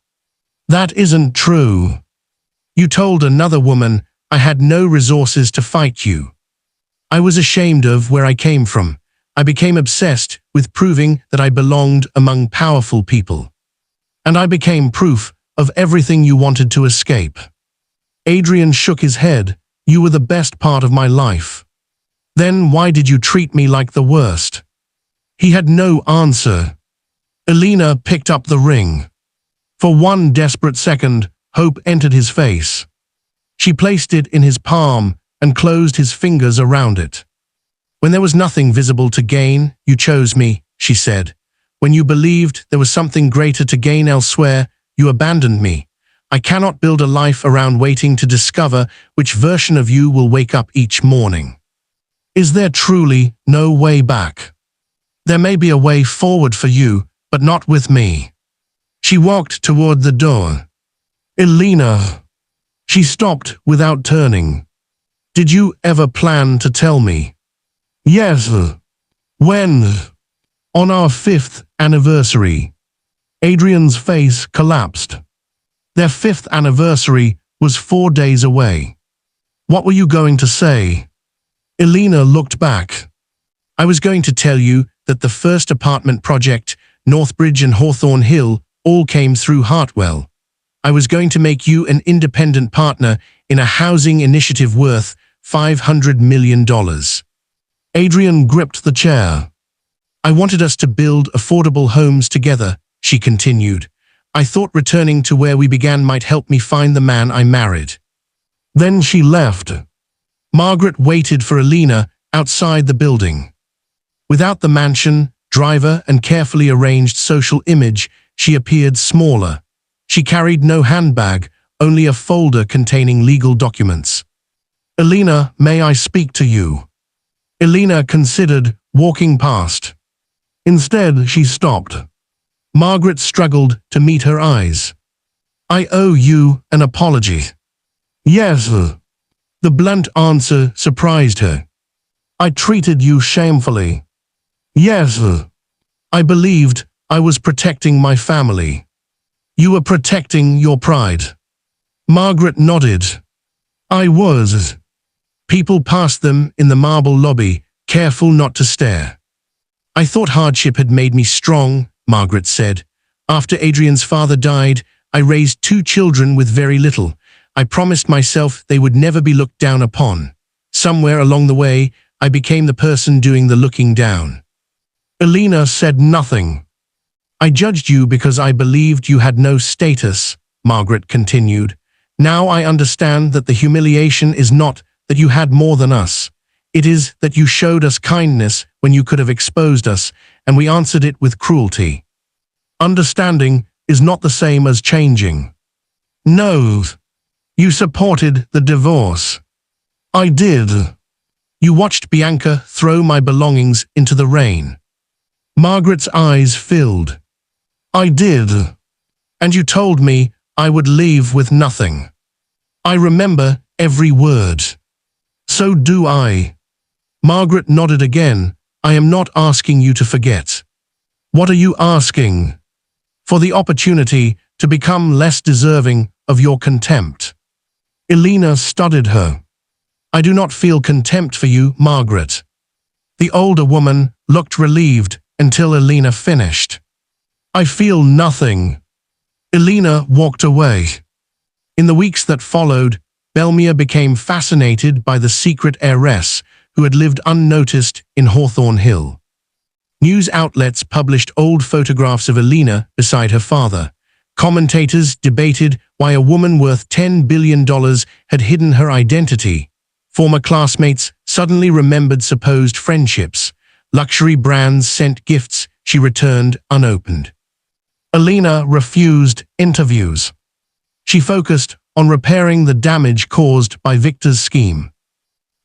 "That isn't true." "You told another woman I had no resources to fight you." "I was ashamed of where I came from. I became obsessed with proving that I belonged among powerful people. And I became proof of everything you wanted to escape." Adrian shook his head. "You were the best part of my life. Then why did you treat me like the worst?" He had no answer. Elena picked up the ring. For one desperate second, hope entered his face. She placed it in his palm and closed his fingers around it. "When there was nothing visible to gain, you chose me," she said. "When you believed there was something greater to gain elsewhere, you abandoned me. I cannot build a life around waiting to discover which version of you will wake up each morning. Is there truly no way back? There may be a way forward for you, but not with me." She walked toward the door. "Elena." She stopped without turning. "Did you ever plan to tell me?" "Yes." "When?" "On our 5th anniversary." Adrian's face collapsed. Their 5th anniversary was 4 days away. What were you going to say? Elena looked back. I was going to tell you that the first apartment project, Northbridge and Hawthorne Hill, all came through Hartwell. I was going to make you an independent partner in a housing initiative worth $500 million. Adrian gripped the chair. I wanted us to build affordable homes together, she continued. I thought returning to where we began might help me find the man I married. Then she left. Margaret waited for Elena outside the building. Without the mansion, driver, and carefully arranged social image, she appeared smaller. She carried no handbag, only a folder containing legal documents. Elena, may I speak to you? Elena considered walking past. Instead, she stopped. Margaret struggled to meet her eyes. I owe you an apology. Yes. The blunt answer surprised her. I treated you shamefully. Yes. I believed I was protecting my family. You were protecting your pride. Margaret nodded. I was. People passed them in the marble lobby, careful not to stare. I thought hardship had made me strong, Margaret said. After Adrian's father died, I raised 2 children with very little. I promised myself they would never be looked down upon. Somewhere along the way, I became the person doing the looking down. Elena said nothing. I judged you because I believed you had no status, Margaret continued. Now I understand that the humiliation is not that you had more than us. It is that you showed us kindness when you could have exposed us, and we answered it with cruelty. Understanding is not the same as changing. No. You supported the divorce. I did. You watched Bianca throw my belongings into the rain. Margaret's eyes filled. I did. And you told me I would leave with nothing. I remember every word. So do I. Margaret nodded again. I am not asking you to forget. What are you asking? For the opportunity to become less deserving of your contempt. Elena studied her. I do not feel contempt for you, Margaret. The older woman looked relieved until Elena finished. I feel nothing. Elena walked away. In the weeks that followed, Belmere became fascinated by the secret heiress who had lived unnoticed in Hawthorne Hill. News outlets published old photographs of Elena beside her father. Commentators debated why a woman worth $10 billion had hidden her identity. Former classmates suddenly remembered supposed friendships. Luxury brands sent gifts she returned unopened. Elena refused interviews. She focused on repairing the damage caused by Victor's scheme.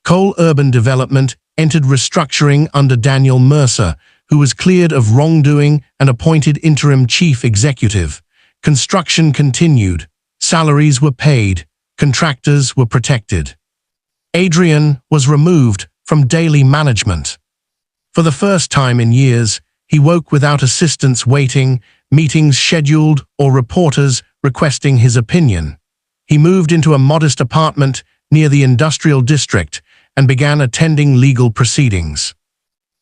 Cole Urban Development entered restructuring under Daniel Mercer, who was cleared of wrongdoing and appointed interim chief executive. Construction continued. Salaries were paid. Contractors were protected. Adrian was removed from daily management. For the first time in years, he woke without assistants waiting, meetings scheduled, or reporters requesting his opinion. He moved into a modest apartment near the industrial district and began attending legal proceedings.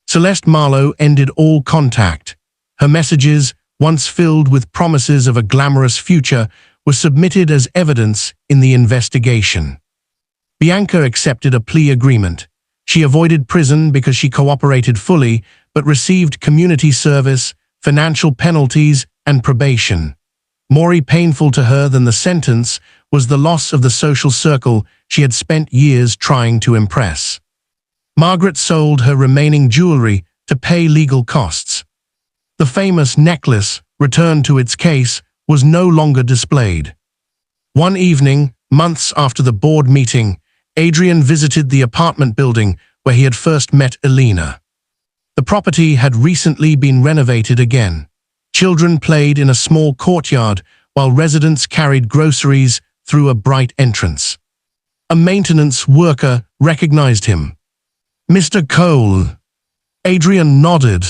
Celeste Marlowe ended all contact. Her messages, once filled with promises of a glamorous future, were submitted as evidence in the investigation. Bianca accepted a plea agreement. She avoided prison because she cooperated fully, but received community service, financial penalties, and probation. More painful to her than the sentence was the loss of the social circle she had spent years trying to impress. Margaret sold her remaining jewelry to pay legal costs. The famous necklace, returned to its case, was no longer displayed. One evening, months after the board meeting, Adrian visited the apartment building where he had first met Elena. The property had recently been renovated again. Children played in a small courtyard while residents carried groceries through a bright entrance. A maintenance worker recognized him. Mr. Cole. Adrian nodded.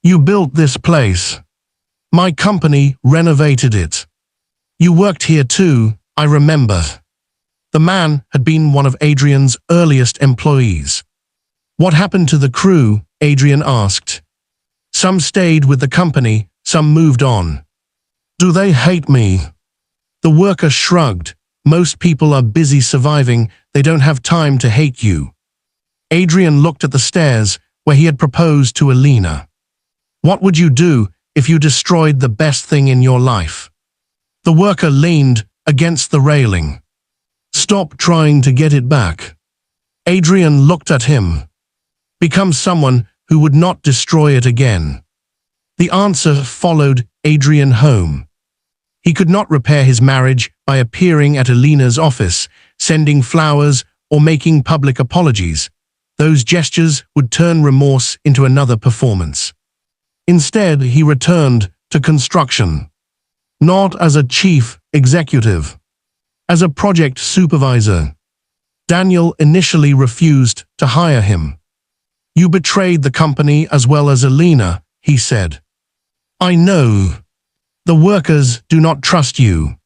You built this place. My company renovated it. You worked here too, I remember. The man had been one of Adrian's earliest employees. What happened to the crew? Adrian asked. Some stayed with the company, some moved on. Do they hate me? The worker shrugged. Most people are busy surviving, they don't have time to hate you. Adrian looked at the stairs where he had proposed to Elena. What would you do if you destroyed the best thing in your life? The worker leaned against the railing. Stop trying to get it back. Adrian looked at him. Become someone who would not destroy it again. The answer followed Adrian home. He could not repair his marriage by appearing at Elena's office, sending flowers, or making public apologies. Those gestures would turn remorse into another performance. Instead, he returned to construction. Not as a chief executive, as a project supervisor. Daniel initially refused to hire him. You betrayed the company as well as Elena, he said. I know. The workers do not trust you.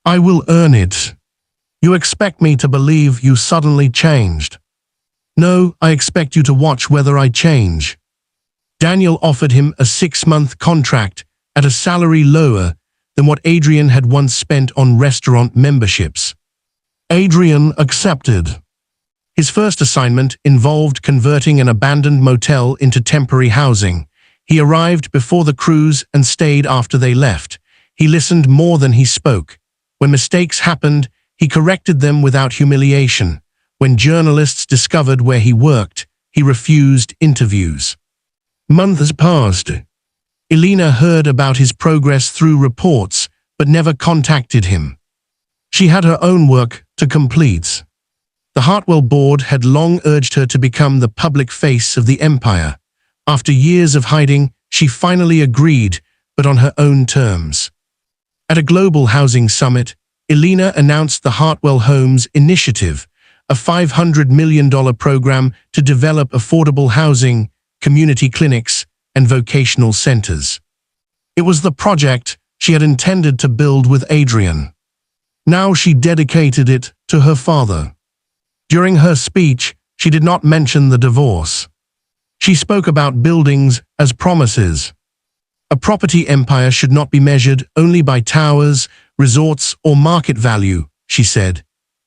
I will earn it. You expect me to believe you suddenly changed. No, I expect you to watch whether I change. Daniel offered him a 6-month contract at a salary lower than what Adrian had once spent on restaurant memberships. Adrian accepted. His first assignment involved converting an abandoned motel into temporary housing. He arrived before the crews and stayed after they left. He listened more than he spoke. When mistakes happened, he corrected them without humiliation. When journalists discovered where he worked, he refused interviews. Months passed. Elena heard about his progress through reports, but never contacted him. She had her own work to complete. The Hartwell board had long urged her to become the public face of the empire. After years of hiding, she finally agreed, but on her own terms. At a global housing summit, Elena announced the Hartwell Homes Initiative, a $500 million program to develop affordable housing, community clinics, and vocational centers. It was the project she had intended to build with Adrian. Now she dedicated it to her father. During her speech, she did not mention the divorce. She spoke about buildings as promises. A property empire should not be measured only by towers, resorts, or market value, she said.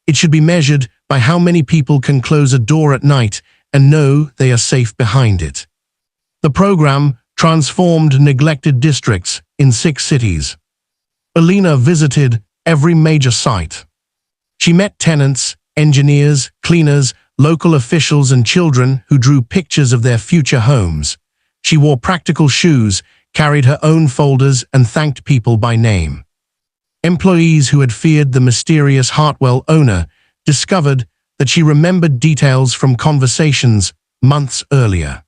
It should be measured by how many people can close a door at night and know they are safe behind it. The program transformed neglected districts in 6 cities. Elena visited every major site. She met tenants, engineers, cleaners, local officials and children who drew pictures of their future homes. She wore practical shoes, carried her own folders and thanked people by name. Employees who had feared the mysterious Hartwell owner discovered that she remembered details from conversations months earlier.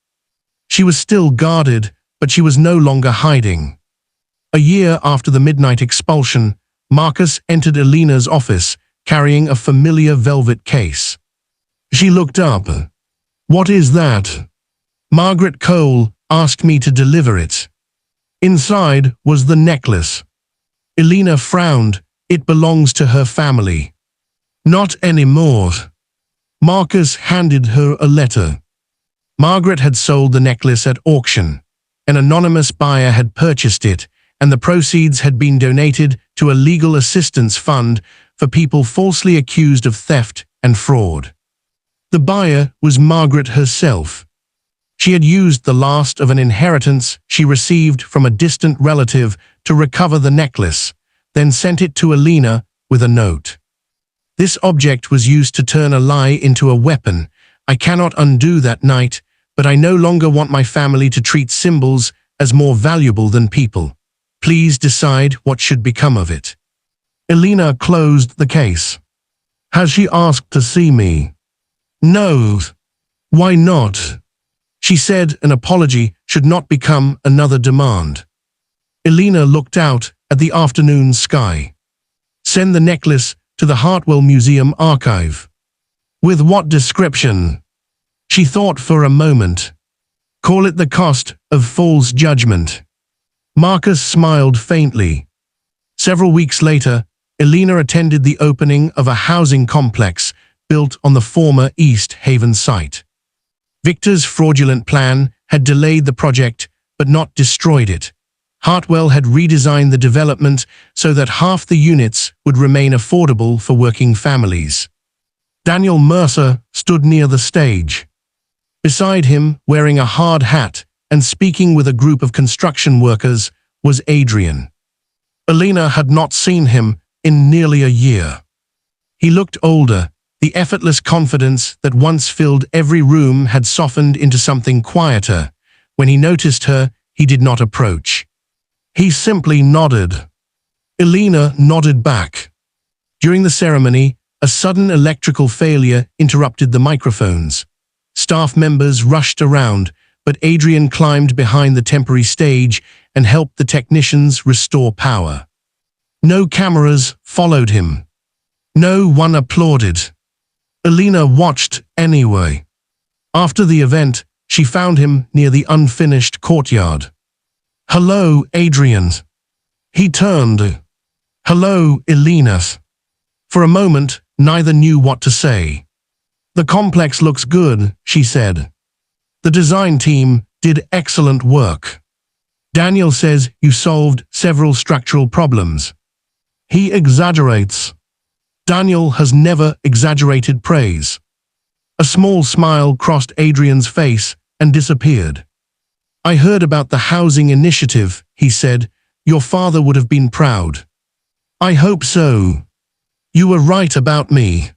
She was still guarded, but she was no longer hiding. A year after the midnight expulsion, Marcus entered Elena's office, carrying a familiar velvet case. She looked up. What is that? Margaret Cole asked me to deliver it. Inside was the necklace. Elena frowned. It belongs to her family. Not anymore. Marcus handed her a letter. Margaret had sold the necklace at auction. An anonymous buyer had purchased it, and the proceeds had been donated to a legal assistance fund for people falsely accused of theft and fraud. The buyer was Margaret herself. She had used the last of an inheritance she received from a distant relative to recover the necklace, then sent it to Elena with a note. This object was used to turn a lie into a weapon. I cannot undo that night, but I no longer want my family to treat symbols as more valuable than people. Please decide what should become of it. Elena closed the case. Has she asked to see me? No. Why not? She said an apology should not become another demand. Elena looked out at the afternoon sky. Send the necklace to the Hartwell Museum archive. With what description? She thought for a moment. Call it the cost of false judgment. Marcus smiled faintly. Several weeks later, Elena attended the opening of a housing complex built on the former East Haven site. Victor's fraudulent plan had delayed the project but not destroyed it. Hartwell had redesigned the development so that half the units would remain affordable for working families. Daniel Mercer stood near the stage. Beside him, wearing a hard hat and speaking with a group of construction workers, was Adrian. Elena had not seen him in nearly a year. He looked older. The effortless confidence that once filled every room had softened into something quieter. When he noticed her, he did not approach. He simply nodded. Elena nodded back. During the ceremony, a sudden electrical failure interrupted the microphones. Staff members rushed around, but Adrian climbed behind the temporary stage and helped the technicians restore power. No cameras followed him. No one applauded. Elena watched anyway. After the event, she found him near the unfinished courtyard. "Hello, Adrian." He turned. "Hello, Elena." For a moment, neither knew what to say. "The complex looks good," she said. "The design team did excellent work. Daniel says you solved several structural problems." He exaggerates. Daniel has never exaggerated praise. A small smile crossed Adrian's face and disappeared. "I heard about the housing initiative," he said. "Your father would have been proud." "I hope so. You were right about me."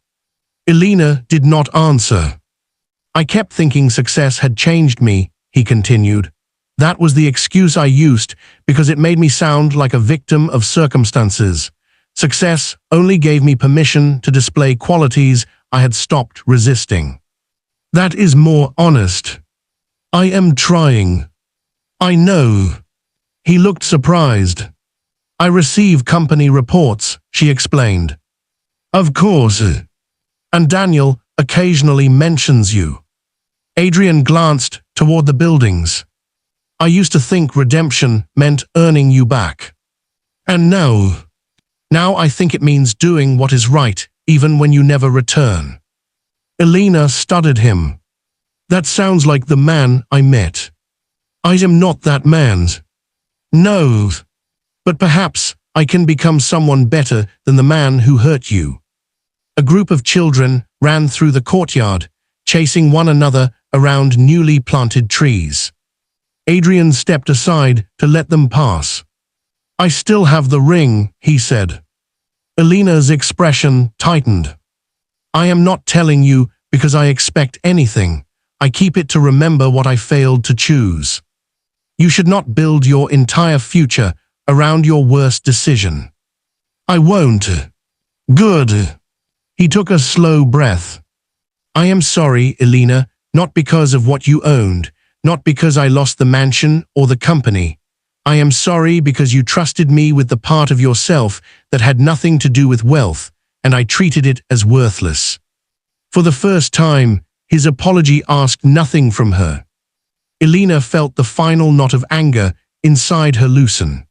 Elena did not answer. "I kept thinking success had changed me," he continued. "That was the excuse I used because it made me sound like a victim of circumstances. Success only gave me permission to display qualities I had stopped resisting. That is more honest. I am trying." "I know." He looked surprised. "I receive company reports," she explained. "Of course. And Daniel occasionally mentions you." Adrian glanced toward the buildings. "I used to think redemption meant earning you back. And now I think it means doing what is right, even when you never return." Elena studied him. "That sounds like the man I met." "I am not that man." "No. But perhaps I can become someone better than the man who hurt you." A group of children ran through the courtyard, chasing one another around newly planted trees. Adrian stepped aside to let them pass. "I still have the ring," he said. Elena's expression tightened. "I am not telling you because I expect anything. I keep it to remember what I failed to choose. You should not build your entire future around your worst decision." "I won't." "Good." He took a slow breath. "I am sorry, Elena, not because of what you owned, not because I lost the mansion or the company. I am sorry because you trusted me with the part of yourself that had nothing to do with wealth, and I treated it as worthless." For the first time, his apology asked nothing from her. Elena felt the final knot of anger inside her loosen.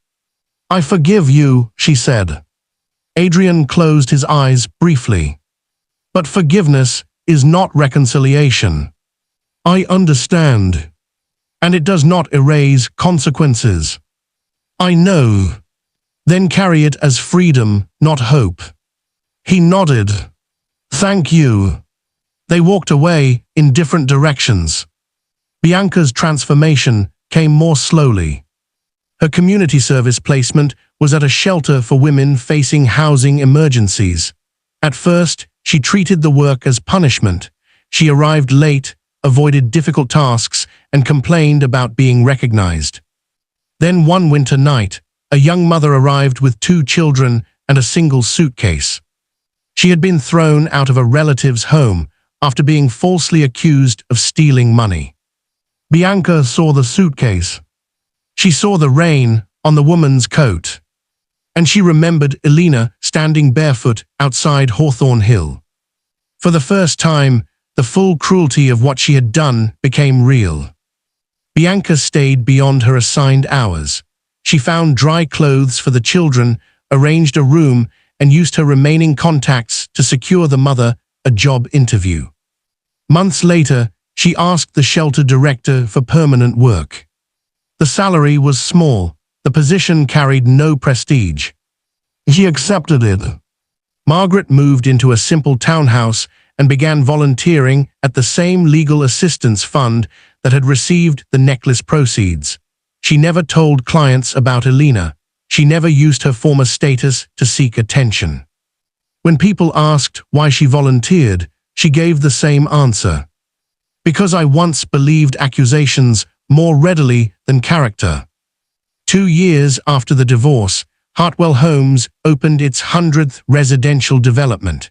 "I forgive you," she said. Adrian closed his eyes briefly. "But forgiveness is not reconciliation." "I understand. And it does not erase consequences." "I know." "Then carry it as freedom, not hope." He nodded. "Thank you." They walked away in different directions. Bianca's transformation came more slowly. Her community service placement was at a shelter for women facing housing emergencies. At first, she treated the work as punishment. She arrived late, avoided difficult tasks, and complained about being recognized. Then one winter night, a young mother arrived with 2 children and a single suitcase. She had been thrown out of a relative's home after being falsely accused of stealing money. Bianca saw the suitcase. She saw the rain on the woman's coat. And she remembered Elena standing barefoot outside Hawthorne Hill. For the first time, the full cruelty of what she had done became real. Bianca stayed beyond her assigned hours. She found dry clothes for the children, arranged a room, and used her remaining contacts to secure the mother a job interview. Months later, she asked the shelter director for permanent work. The salary was small. The position carried no prestige. She accepted it. Margaret moved into a simple townhouse and began volunteering at the same legal assistance fund that had received the necklace proceeds. She never told clients about Elena. She never used her former status to seek attention. When people asked why she volunteered, she gave the same answer. Because I once believed accusations more readily than character. 2 years after the divorce, Hartwell Homes opened its 100th residential development.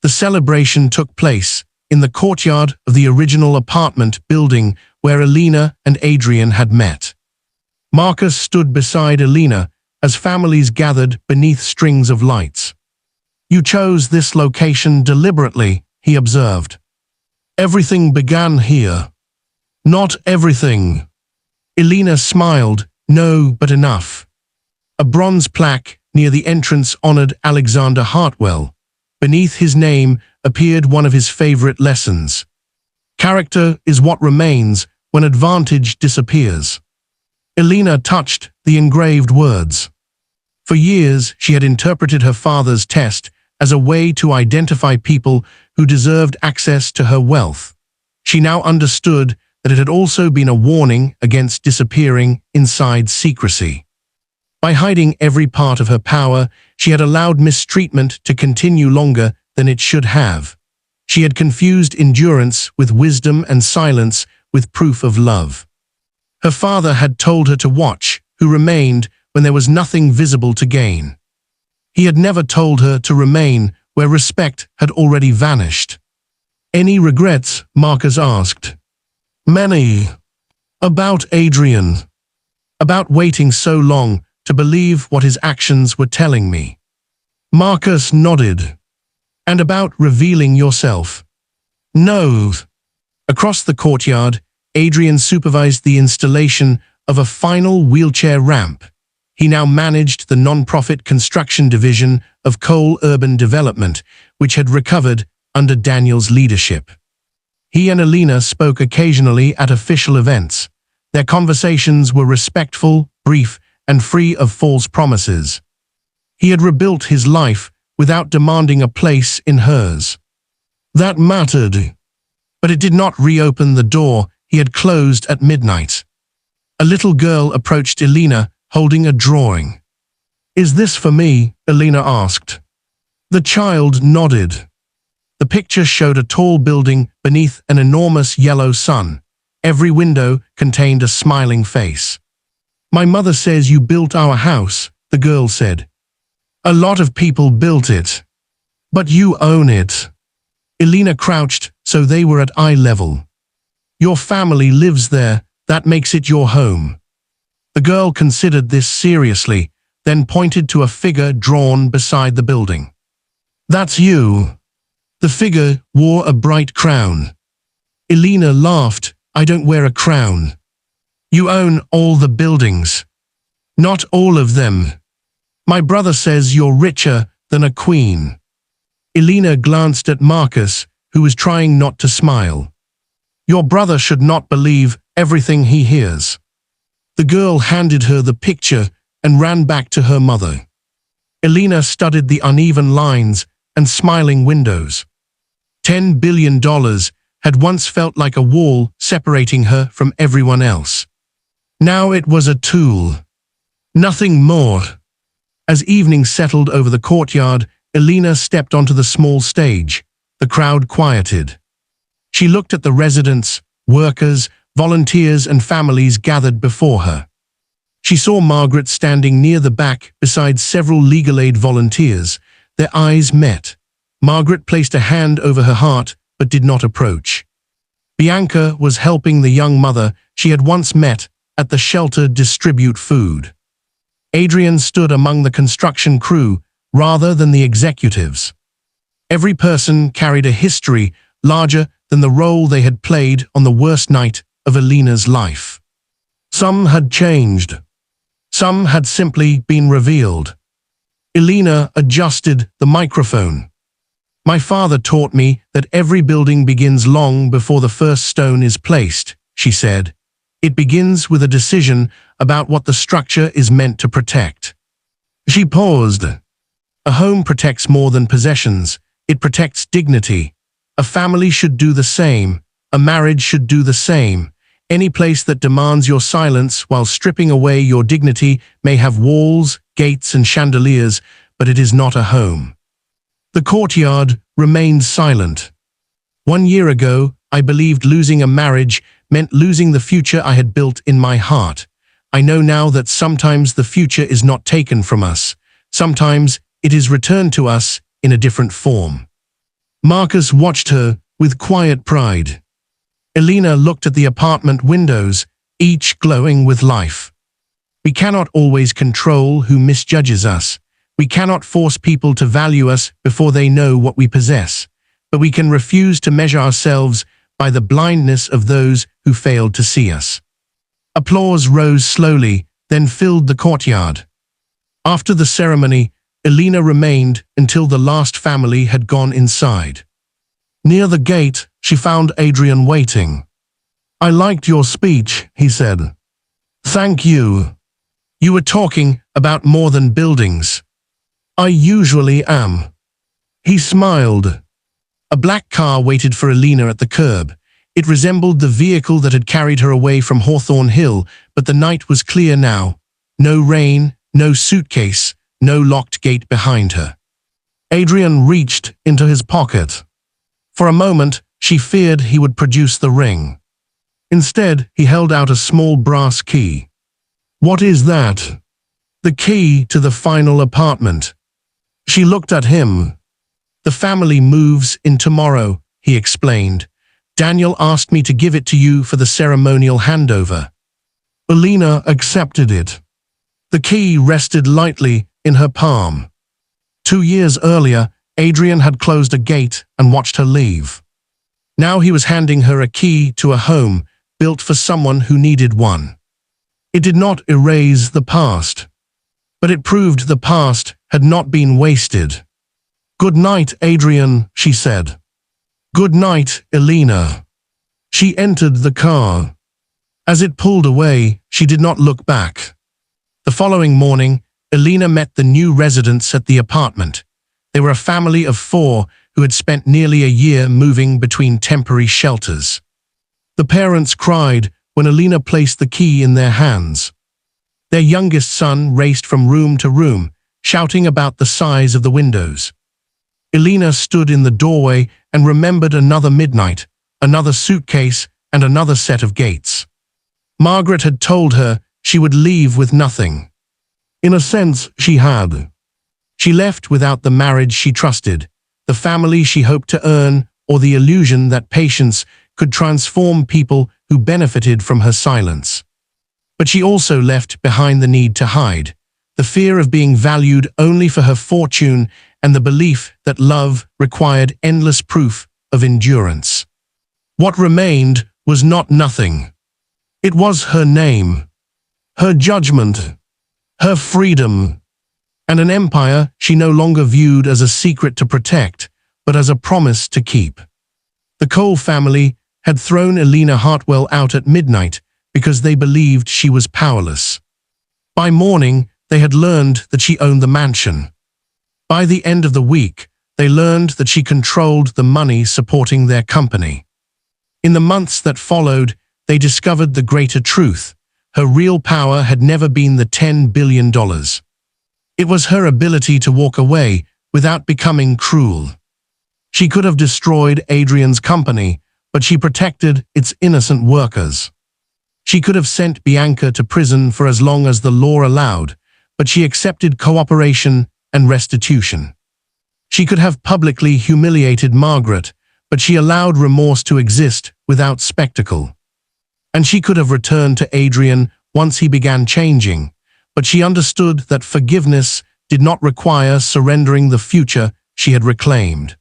The celebration took place in the courtyard of the original apartment building where Elena and Adrian had met. Marcus stood beside Elena as families gathered beneath strings of lights. "You chose this location deliberately," he observed. "Everything began here." "Not everything." Elena smiled. "No, but enough." A bronze plaque near the entrance honored Alexander Hartwell. Beneath his name appeared one of his favorite lessons. "Character is what remains when advantage disappears." Elena touched the engraved words. For years, she had interpreted her father's test as a way to identify people who deserved access to her wealth. She now understood that it had also been a warning against disappearing inside secrecy. By hiding every part of her power, she had allowed mistreatment to continue longer than it should have. She had confused endurance with wisdom and silence with proof of love. Her father had told her to watch who remained when there was nothing visible to gain. He had never told her to remain where respect had already vanished. "Any regrets?" Marcus asked. "Many. About Adrian. About waiting so long to believe what his actions were telling me." Marcus nodded. "And about revealing yourself?" "No." Across the courtyard, Adrian supervised the installation of a final wheelchair ramp. He now managed the non-profit construction division of Cole Urban Development, which had recovered under Daniel's leadership. He and Elena spoke occasionally at official events. Their conversations were respectful, brief, and free of false promises. He had rebuilt his life without demanding a place in hers. That mattered. But it did not reopen the door he had closed at midnight. A little girl approached Elena, holding a drawing. "Is this for me?" Elena asked. The child nodded. The picture showed a tall building beneath an enormous yellow sun. Every window contained a smiling face. "My mother says you built our house," the girl said. "A lot of people built it. But you own it." Elena crouched so they were at eye level. "Your family lives there, that makes it your home." The girl considered this seriously, then pointed to a figure drawn beside the building. "That's you." The figure wore a bright crown. Elena laughed. "I don't wear a crown." "You own all the buildings." "Not all of them. My brother says you're richer than a queen." Elena glanced at Marcus, who was trying not to smile. "Your brother should not believe everything he hears." The girl handed her the picture and ran back to her mother. Elena studied the uneven lines and smiling windows. $10 billion had once felt like a wall separating her from everyone else. Now it was a tool. Nothing more. As evening settled over the courtyard, Elena stepped onto the small stage. The crowd quieted. She looked at the residents, workers, volunteers, and families gathered before her. She saw Margaret standing near the back beside several legal aid volunteers. Their eyes met. Margaret placed a hand over her heart but did not approach. Bianca was helping the young mother she had once met at the shelter distribute food. Adrian stood among the construction crew rather than the executives. Every person carried a history larger than the role they had played on the worst night of Elena's life. Some had changed. Some had simply been revealed. Elena adjusted the microphone. My father taught me that every building begins long before the first stone is placed, she said. It begins with a decision about what the structure is meant to protect. She paused. A home protects more than possessions. It protects dignity. A family should do the same. A marriage should do the same. Any place that demands your silence while stripping away your dignity may have walls, gates, and chandeliers, but it is not a home. The courtyard remained silent. 1 year ago, I believed losing a marriage meant losing the future I had built in my heart. I know now that sometimes the future is not taken from us. Sometimes it is returned to us in a different form. Marcus watched her with quiet pride. Elena looked at the apartment windows, each glowing with life. We cannot always control who misjudges us. We cannot force people to value us before they know what we possess, but we can refuse to measure ourselves by the blindness of those who failed to see us. Applause rose slowly, then filled the courtyard. After the ceremony, Elena remained until the last family had gone inside. Near the gate, she found Adrian waiting. "I liked your speech," he said. "Thank you. You were talking about more than buildings." "I usually am." He smiled. A black car waited for Elena at the curb. It resembled the vehicle that had carried her away from Hawthorne Hill, but the night was clear now. No rain, no suitcase, no locked gate behind her. Adrian reached into his pocket. For a moment, she feared he would produce the ring. Instead, he held out a small brass key. "What is that?" "The key to the final apartment." She looked at him. "The family moves in tomorrow," he explained. "Daniel asked me to give it to you for the ceremonial handover." Elena accepted it. The key rested lightly in her palm. 2 years earlier, Adrian had closed a gate and watched her leave. Now he was handing her a key to a home built for someone who needed one. It did not erase the past, but it proved the past had not been wasted. "Good night, Adrian," she said. "Good night, Elena." She entered the car. As it pulled away, she did not look back. The following morning, Elena met the new residents at the apartment. They were a family of 4 who had spent nearly a year moving between temporary shelters. The parents cried when Elena placed the key in their hands. Their youngest son raced from room to room, shouting about the size of the windows. Elena stood in the doorway and remembered another midnight, another suitcase, and another set of gates. Margaret had told her she would leave with nothing. In a sense, she had. She left without the marriage she trusted, the family she hoped to earn, or the illusion that patience could transform people who benefited from her silence. But she also left behind the need to hide, the fear of being valued only for her fortune, and the belief that love required endless proof of endurance. What remained was not nothing. It was her name, her judgment, her freedom, and an empire she no longer viewed as a secret to protect, but as a promise to keep. The Cole family had thrown Elena Hartwell out at midnight because they believed she was powerless. By morning, they had learned that she owned the mansion. By the end of the week, they learned that she controlled the money supporting their company. In the months that followed, they discovered the greater truth. Her real power had never been the $10 billion. It was her ability to walk away without becoming cruel. She could have destroyed Adrian's company, but she protected its innocent workers. She could have sent Bianca to prison for as long as the law allowed, but she accepted cooperation and restitution. She could have publicly humiliated Margaret, but she allowed remorse to exist without spectacle. And she could have returned to Adrian once he began changing, but she understood that forgiveness did not require surrendering the future she had reclaimed.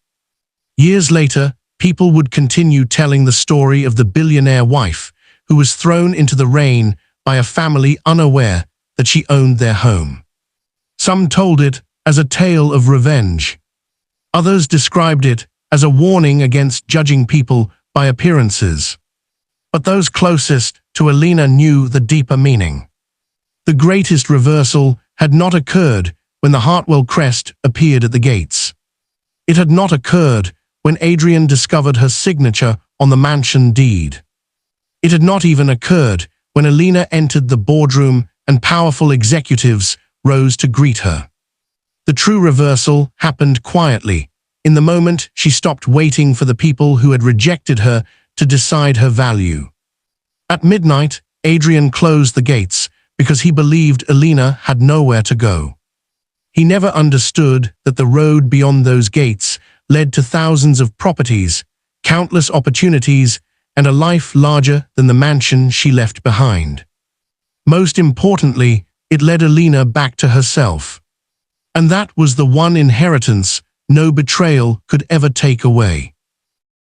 Years later, people would continue telling the story of the billionaire wife who was thrown into the rain by a family unaware that she owned their home. Some told it as a tale of revenge. Others described it as a warning against judging people by appearances. But those closest to Elena knew the deeper meaning. The greatest reversal had not occurred when the Hartwell crest appeared at the gates. It had not occurred when Adrian discovered her signature on the mansion deed. It had not even occurred when Elena entered the boardroom and powerful executives rose to greet her. The true reversal happened quietly, in the moment she stopped waiting for the people who had rejected her to decide her value. At midnight, Adrian closed the gates because he believed Elena had nowhere to go. He never understood that the road beyond those gates led to thousands of properties, countless opportunities, and a life larger than the mansion she left behind. Most importantly, it led Elena back to herself. And that was the one inheritance no betrayal could ever take away.